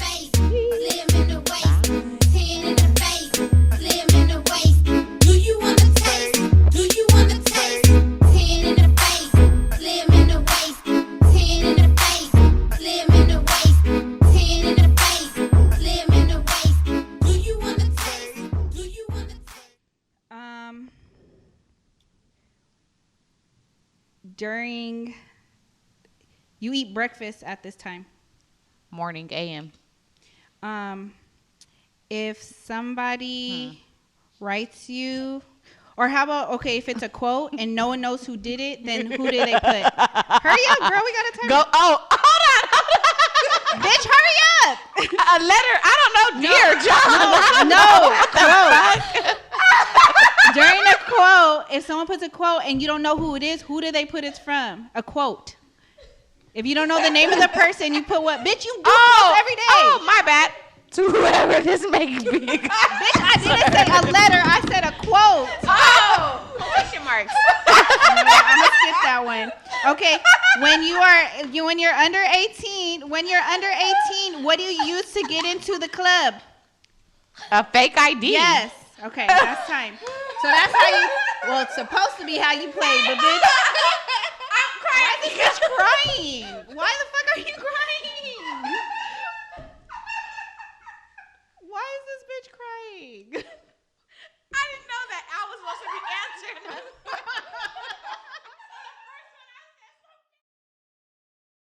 Do you want to taste? Do you want to taste? 10 in the face, slim in the waist. 10 in the face, slim in the waist. 10 in the face, slim in the waist. Do you want to taste? Do you want to taste? During, you eat breakfast at this time. Morning AM. If somebody writes you, or how about, okay, if it's a quote and no one knows who did it, then who did they put? Hurry up, girl, we got a time. Go. Oh, hold on. Bitch, hurry up. A letter. I don't know. Dear John. No, quote. During a quote, if someone puts a quote and you don't know who it is, who do they put it from? A quote. If you don't know the name of the person, you put what? Bitch, you do quotes every day. Oh, my bad. To whoever this may be. Bitch, I didn't say a letter. I said a quote. Oh, question marks. I'm gonna skip that one. Okay, when you're under 18, what do you use to get into the club? A fake ID. Yes. Okay, that's time. So that's how you. Well, it's supposed to be how you play, but bitch. I'm crying. Why is this bitch crying? Why the fuck are you